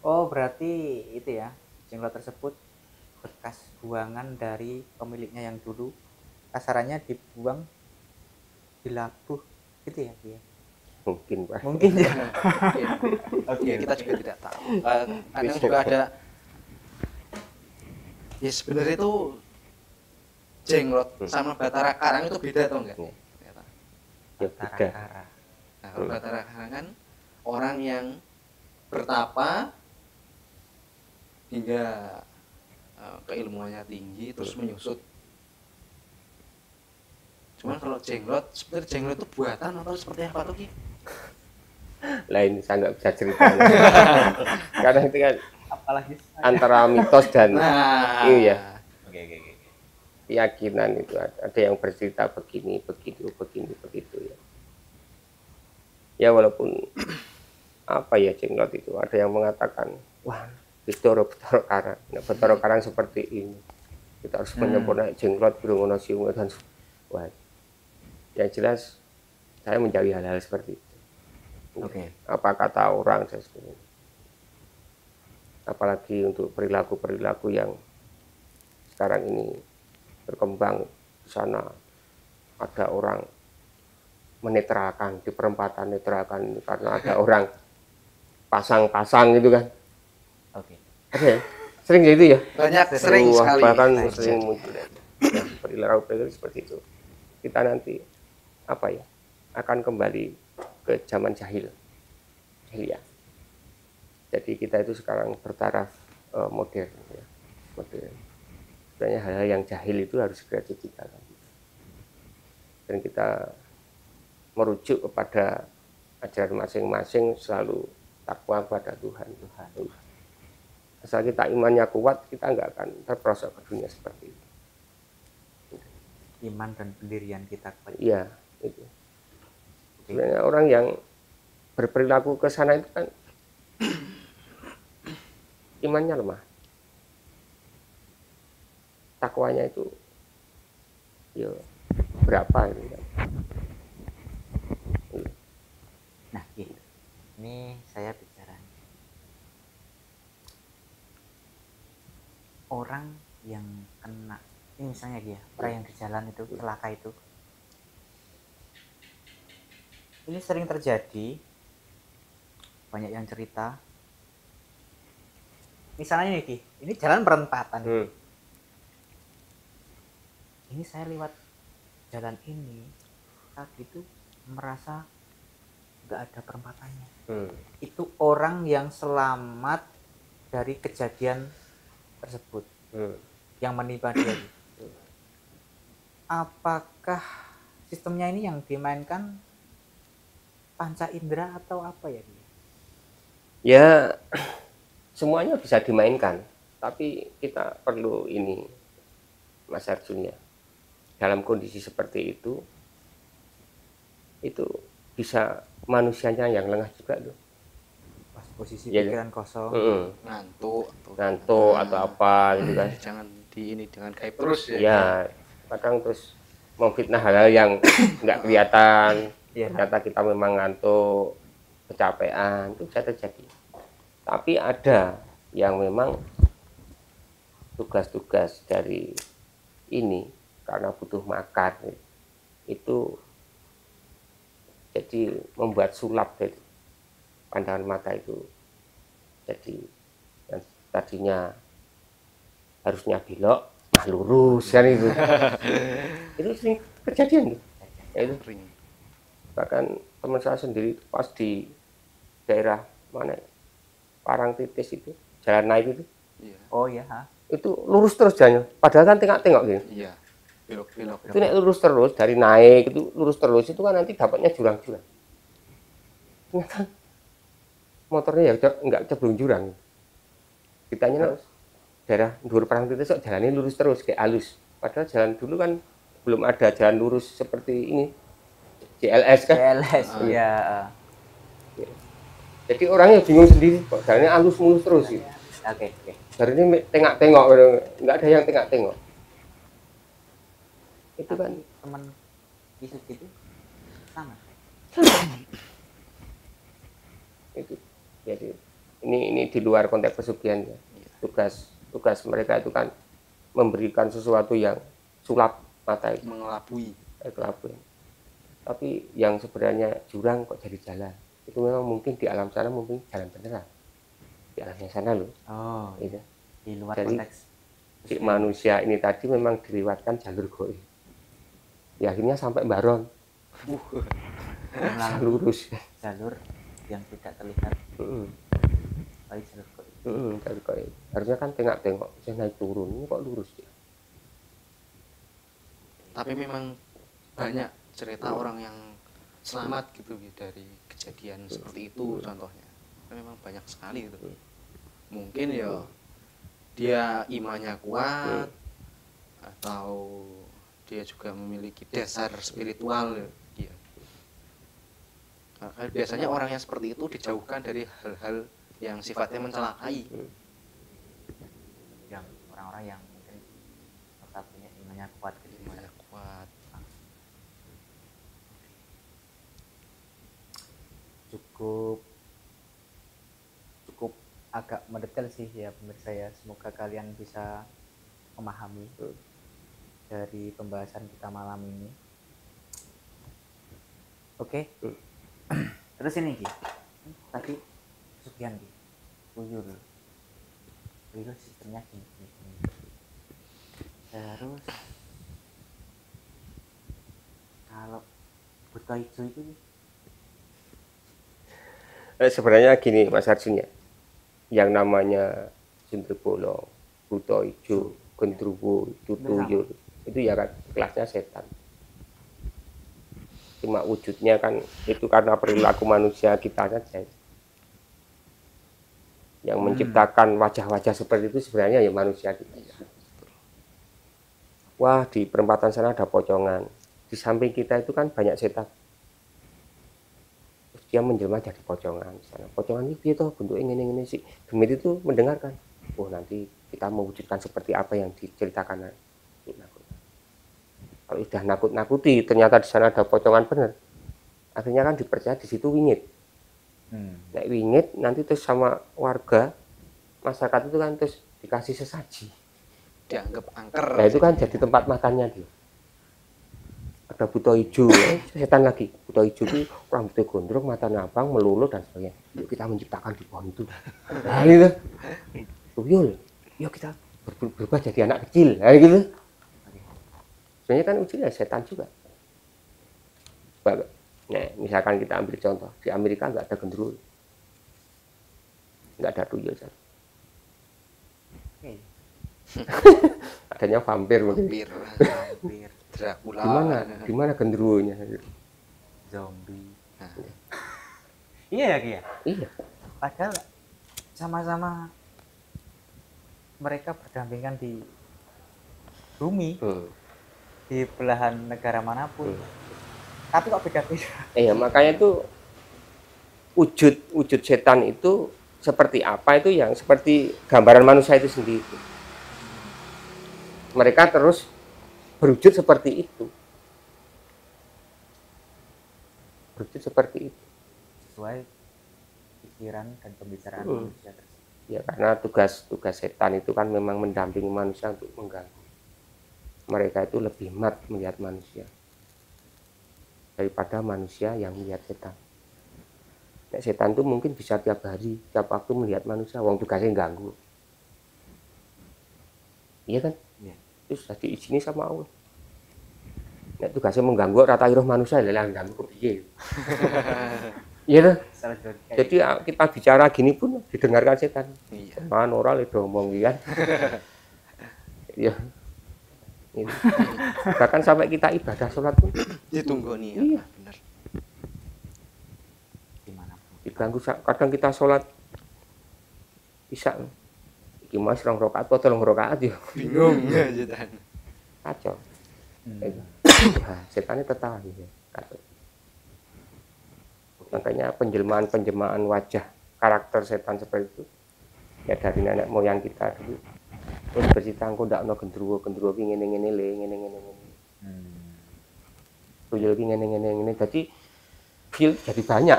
Oh berarti itu ya, jenglot tersebut bekas buangan dari pemiliknya yang dulu, kasarannya dibuang, dilabuh gitu ya dia. Mungkin Pak. Mungkin ya. Oke, kita juga tidak tahu. Kadang juga ada. Ya sebenarnya itu jenglot sama Batara Karang itu beda atau enggak? Ternyata. Ya beda. Tara-tara. Nah, kalau Batara Karang kan orang yang bertapa hingga keilmuannya tinggi terus menyusut. Cuman kalau jenglot, sebenarnya jenglot itu buatan atau seperti apa tuh Ki? lain saya nggak bisa cerita. Karena itu kan Apalagi antara mitos dan ini ya oke. keyakinan itu ada yang bercerita begini begitu ya. Ya walaupun apa ya jenglot itu ada yang mengatakan wah Betoro Karang, nah, Betoro Karang seperti ini kita harus menyempurnakan jenglot Birungono Siungo dan wah yang jelas saya menjauhi hal-hal seperti itu. Oke. Apa kata orang dan sebagainya. Apalagi untuk perilaku yang sekarang ini berkembang di sana ada orang menetralkan di perempatan netralkan karena ada orang pasang-pasang gitu kan. Oke. Ada ya? Sering gitu ya? Banyak, sering sekali. Bahkan sering muncul ya. Perilaku seperti itu. Kita nanti apa ya? Akan kembali ke zaman jahiliyah. Jadi kita itu sekarang bertaraf modern ya. Modern. Sebenarnya hal-hal yang jahil itu harus segera ditinggalkan. Dan kita merujuk kepada ajaran masing-masing selalu takwa kepada Tuhan. Asal kita imannya kuat, kita nggak akan terperosok ke dunia seperti itu. Iman dan pendirian kita kuat. Iya, itu. Sebenarnya orang yang berperilaku ke sana itu kan imannya lemah. Takwanya itu ya berapa itu kan. Nah, ini saya bicara orang yang kena ini misalnya dia orang yang di jalan itu celaka itu ini sering terjadi, banyak yang cerita misalnya ini jalan perempatan ini saya lewat jalan ini tadi itu merasa nggak ada perempatannya. Itu orang yang selamat dari kejadian tersebut yang menimpa dia. Apakah sistemnya ini yang dimainkan panca indera atau apa ya? Ya semuanya bisa dimainkan, tapi kita perlu ini Mas Arjun ya. Dalam kondisi seperti itu bisa manusianya yang lengah juga loh. Pas posisi ya, pikiran kosong, ngantuk atau apa gitu kan. Jangan dengan gaib terus ya. Ya, kadang terus memfitnah hal-hal yang nggak kelihatan. Ternyata kita memang ngantuk, kecapean, itu bisa terjadi. Tapi ada yang memang tugas-tugas dari ini karena butuh makan itu jadi membuat sulap dari pandangan mata itu, jadi yang tadinya harusnya belok lurus kan itu itu sering kejadian ya, itu bahkan teman saya sendiri pas di daerah mana Parangtritis itu jalan naik itu itu lurus terus jalannya padahal kan tengok-tengok gitu belok itu nek lurus terus dari naik itu lurus terus itu kan nanti dapatnya jurang-jurang. Ternyata motornya ya nggak ceblong jurang. Ditanya daerah Dhuwur Parangtritis kok jalannya lurus terus kayak halus. Padahal jalan dulu kan belum ada jalan lurus seperti ini. JLS kan? JLS ya. Jadi orangnya bingung sendiri kok jalannya halus mulus terus gitu. Oke. Dari ini tengok-tengok nggak ada yang tengok-tengok. Itu kan teman isu itu sama. Itu jadi ini di luar konteks pesugihan ya. Tugas mereka itu kan memberikan sesuatu yang sulap mata itu, mengelabui. Tapi yang sebenarnya jurang kok jadi jalan. Itu memang mungkin di alam sana mungkin jalan beneran. Di alamnya sana loh. Gitu. Di luar jadi, konteks si manusia ini tadi memang dilewatkan jalur goib. Ya akhirnya sampai Baron. Lurus. Jalur yang tidak terlihat. Jalur goib. Harusnya kan tengok-tengok, saya naik turun, ini kok lurus ya. Tapi memang banyak cerita orang yang selamat gitu dari kejadian seperti itu contohnya. Memang banyak sekali itu. Mungkin ya dia imannya kuat atau dia juga memiliki dasar spiritual ya, dia. Karena biasanya orang yang seperti itu dijauhkan dari hal-hal yang sifatnya mencelakai. Yang orang-orang yang mungkin satunya imannya kuat gitu. Imannya kuat. Cukup agak mendetail sih ya pemirsa ya. Semoga kalian bisa memahami dari pembahasan kita malam ini. Oke. Terus ini Ki, tadi pesugihan Ki, tuyul sistemnya gini. Terus kalau buta hijau itu sebenarnya gini Mas Arjun ya, yang namanya sundel bolong, buta hijau, gendruwo, tuyul itu ya kan kelasnya setan. Cuma wujudnya kan itu karena perilaku manusia kita saja. Yang menciptakan wajah-wajah seperti itu sebenarnya ya manusia kita. Wah, di perempatan sana ada pocongan. Di samping kita itu kan banyak setan. Terus dia menjelma jadi pocongan di sana. Pocongan itu bentuknya ini sih. Gemit itu mendengarkan. Oh, nanti kita mewujudkan seperti apa yang diceritakan. Kalau sudah nakut-nakuti, ternyata di sana ada pocongan benar. Akhirnya kan dipercaya di situ wingit. Nek wingit nanti terus sama warga masyarakat itu kan terus dikasih sesaji. Dianggap angker. Nah itu kan jadi tempat makannya dia. Ada buta hijau, setan lagi. Buta hijau itu rambutnya gondrong, matanya abang, melulu dan sebagainya. Yuk kita menciptakan di pohon itu. Nah gitu. Tuyul, yuk kita berubah jadi anak kecil. Nah gitu. Sebenarnya kan ujungnya setan juga. Nah, misalkan kita ambil contoh, di Amerika nggak ada gendruwo, nggak ada tuyul. Adanya vampir mungkin. Vampir, Dracula. Gimana gendruwonya? zombie. Iya ya Ki ya? Iya. Padahal sama-sama mereka berdampingan di bumi, di belahan negara manapun. Tapi kok beda-beda? Iya, makanya itu wujud setan itu seperti apa itu yang seperti gambaran manusia itu sendiri. Mereka terus berwujud seperti itu. Berwujud seperti itu. Sesuai pikiran dan pembicaraan manusia tersebut. Ya, karena tugas setan itu kan memang mendampingi manusia untuk mengganggu. Mereka itu lebih mat melihat manusia daripada manusia yang melihat setan. Nah, setan itu mungkin bisa tiap hari, tiap waktu melihat manusia, wong tugasnya ganggu. Iya kan? Iya. Terus sudah diizini sama Allah. Nah, tugasnya mengganggu rata iroh manusia, lelang ganggu ke piye. Iya kan? Jadi kita bicara gini pun didengarkan setan. Iya. Man ora le ngomong kan. Iya. Ini. Bahkan sampai kita ibadah sholat pun Ditunggu nih ya. Iya. Benar. Gimana? Diganggu. Kadang kita sholat bisa iki mas 2 rakaat atau 3 rakaat ya Bingung ya setan. kacau. Nah, setannya tertawa gitu. Kacau. Makanya penjelmaan wajah karakter setan seperti itu ya dari nenek moyang kita dulu. Terus bercerita engko ndak ono gendruwo ki ngene-ngene le, ngene-ngene. Tuyul ki ngene-ngene. Dadi feel jadi banyak.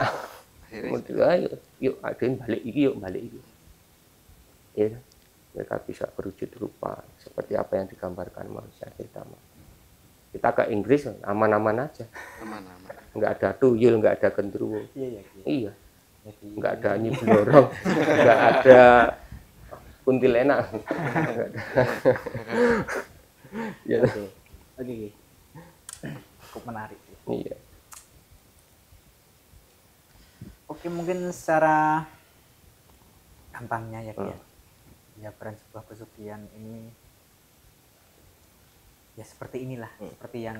Akhirnya yuk aden balik iki. Ya, mereka bisa berwujud rupa seperti apa yang digambarkan manusia pertama. Kita ke Inggris aman-aman aja. Aman-aman. Enggak ada tuyul, enggak ada gendruwo. Iya. Enggak ada Nyi Blorong, enggak ada kuntilanak. Ya. Oke. Cukup menarik. Iya. Oke, mungkin secara gampangnya ya Ki ya peran sebuah pesugihan ini ya seperti inilah, seperti yang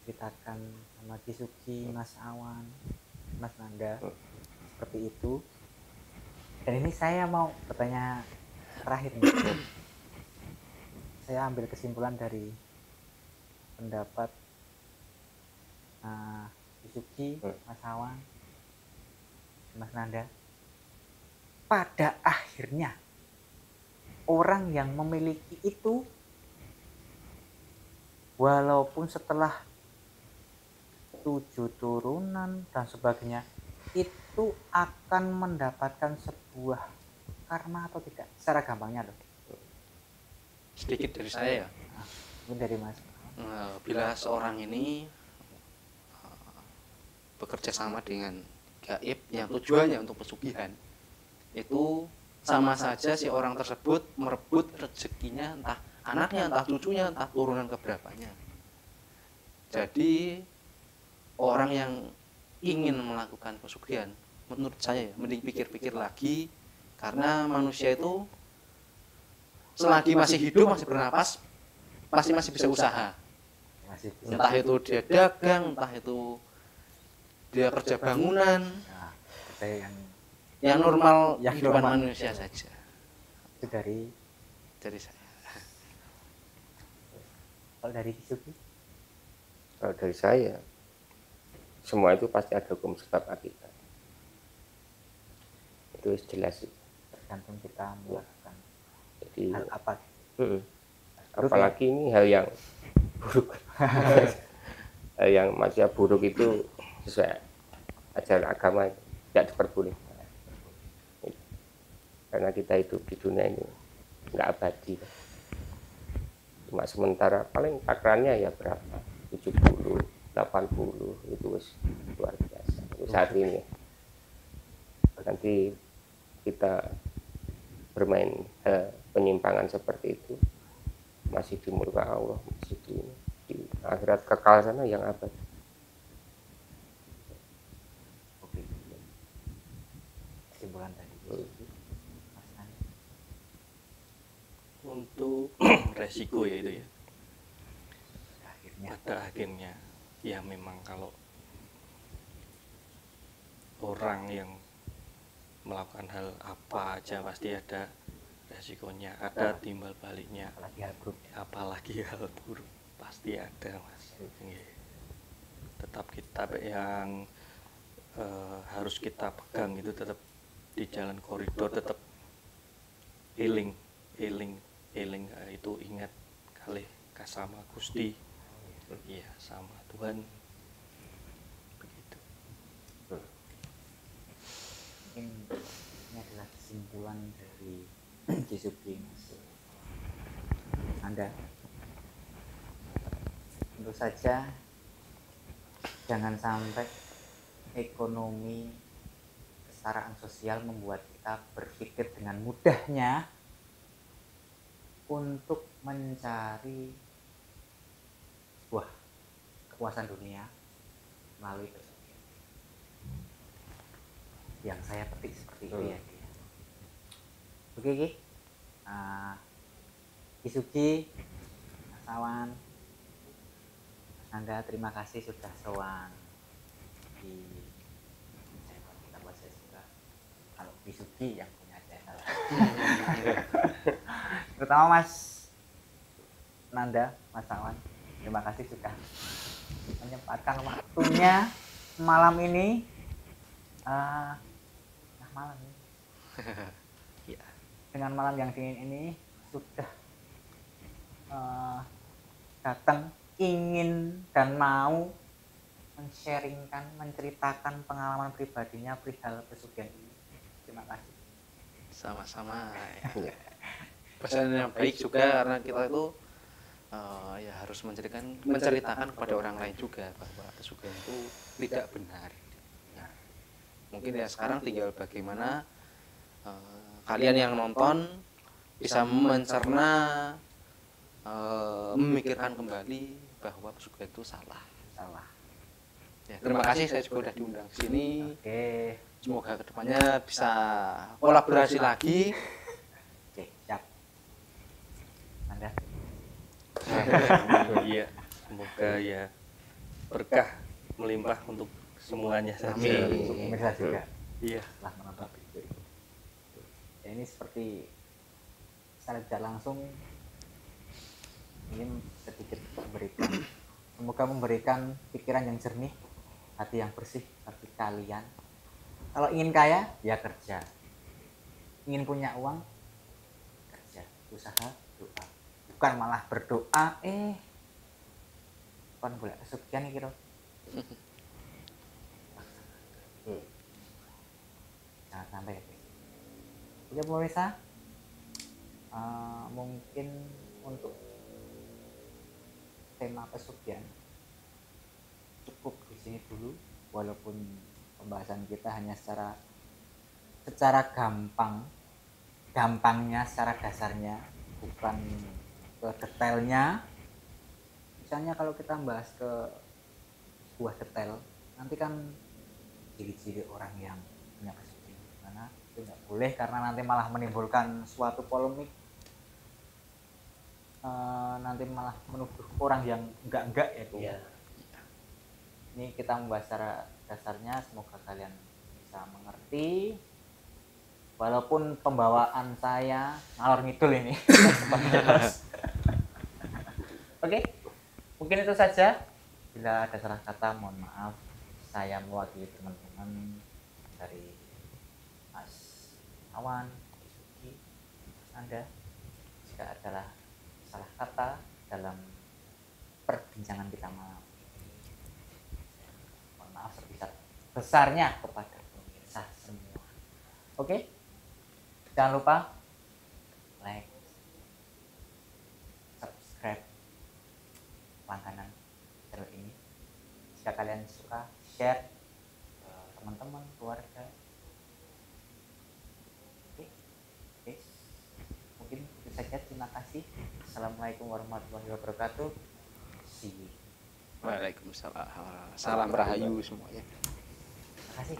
diceritakan sama Kisugi, Mas Awan, Mas Nanda seperti itu. Dan ini saya mau bertanya terakhir nih. Saya ambil kesimpulan dari pendapat Kisugi, Mas Awan, Mas Nanda. Pada akhirnya orang yang memiliki itu, walaupun setelah 7 turunan dan sebagainya, itu akan mendapatkan sebuah karma atau tidak? Secara gampangnya loh. Sedikit dari saya ya. Mungkin dari Mas. Bila seorang ini bekerja sama dengan gaib yang tujuannya untuk pesugihan, itu sama saja si orang tersebut merebut rezekinya, entah anaknya, entah cucunya, entah turunan keberapanya. Jadi orang yang ingin melakukan pesugihan, menurut saya mending pikir-pikir lagi, karena manusia itu selagi masih hidup, masih bernapas, pasti masih bisa usaha. Entah itu dia dagang, entah itu dia kerja bangunan, yang normal kehidupan manusia saja. Itu dari saya. Kalau dari Kisugi? Kalau dari saya, semua itu pasti ada hukum sebab akibat. Itu jelas sih. Tergantung kita melakukan jadi hal apa. Apalagi ini hal yang buruk. Hal yang maksudnya buruk itu sesuai ajaran agama tidak diperbolehkan. Karena kita hidup di dunia ini nggak abadi. Cuma sementara, paling takarannya ya berapa? 70, 80, itu luar biasa. Saat ini nanti kita bermain penyimpangan seperti itu, masih di murka Allah, masih di akhirat kekal sana yang abadi. Oke. Kesimpulan tadi. Untuk resiko ya itu ya, pada akhirnya ya memang kalau orang yang melakukan hal apa aja pasti ada resikonya, ada timbal baliknya, apalagi hal buruk pasti ada, Mas. Tetap kita yang harus kita pegang itu tetap di jalan koridor, tetap healing itu, ingat kali sama Gusti, ya sama Tuhan, begitu. Mungkin ini adalah kesimpulan dari Kisugi, Mas Anda. Tentu saja jangan sampai ekonomi, kesetaraan sosial membuat kita berpikir dengan mudahnya untuk mencari sebuah kepuasan dunia melalui pesugihan. Yang saya petik seperti itu ya. Oke. Kisugi, Mas Awan, Mas Nanda, terima kasih sudah sowan di channel kita. Buat saya juga, kalau Kisugi yang punya channel. Terutama Mas Nanda, Mas Awan, terima kasih sudah menyempatkan waktunya malam ini. Malam ini dengan malam yang dingin ini sudah datang, ingin dan mau men-sharingkan, menceritakan pengalaman pribadinya perihal pesugihan ini. Terima kasih. Sama-sama ya. Pesan yang baik juga, karena kita itu ya harus menceritakan kepada orang lain juga bahwa pesugihan itu tidak benar. Ya. Mungkin ya sekarang tinggal bagaimana kalian yang nonton bisa mencerna, memikirkan kembali bahwa pesugihan itu salah. Ya, terima kasih, saya juga sudah diundang ke sini. Oke. Semoga kedepannya bisa kolaborasi lagi. Oke, siap. Anda. Iya, semoga ya berkah melimpah untuk semuanya saja. Untuk pemirsa juga Iya. setelah menonton video ini. Ya, ini seperti secara tidak langsung ingin sedikit memberikan, semoga memberikan pikiran yang jernih, hati yang bersih bagi kalian. Kalau ingin kaya, ya kerja. Ingin punya uang, kerja, usaha, doa. Bukan malah berdoa, kan boleh kesugihan nih kira. Jangan sampai. Oke pemirsa, mungkin untuk tema pesugihan cukup di sini dulu, walaupun pembahasan kita hanya secara gampangnya, secara dasarnya, bukan ke detailnya. Misalnya kalau kita bahas ke sebuah detail, nanti kan ciri-ciri orang yang punya pesugihan gimana, itu nggak boleh, karena nanti malah menimbulkan suatu polemik. Nanti malah menuduh orang yang enggak ya Bu. Iya. Ini kita membahas secara dasarnya, semoga kalian bisa mengerti. Walaupun pembawaan saya ngalor ngidul ini. Oke, mungkin itu saja. Bila ada salah kata, mohon maaf. Saya mewakili teman-teman dari Mas Awan, Suki, Anda. Jika adalah salah kata dalam perbincangan kita malam ini, mohon maaf sebesar-besarnya kepada pemirsa semua. Oke, jangan lupa like, subscribe, langganan channel ini. Jika kalian suka, share ke teman-teman, keluarga. Oke, mungkin itu saja. Terima kasih. Assalamualaikum warahmatullahi wabarakatuh. See you. Waalaikumsalam. Salam rahayu semuanya. Terima kasih.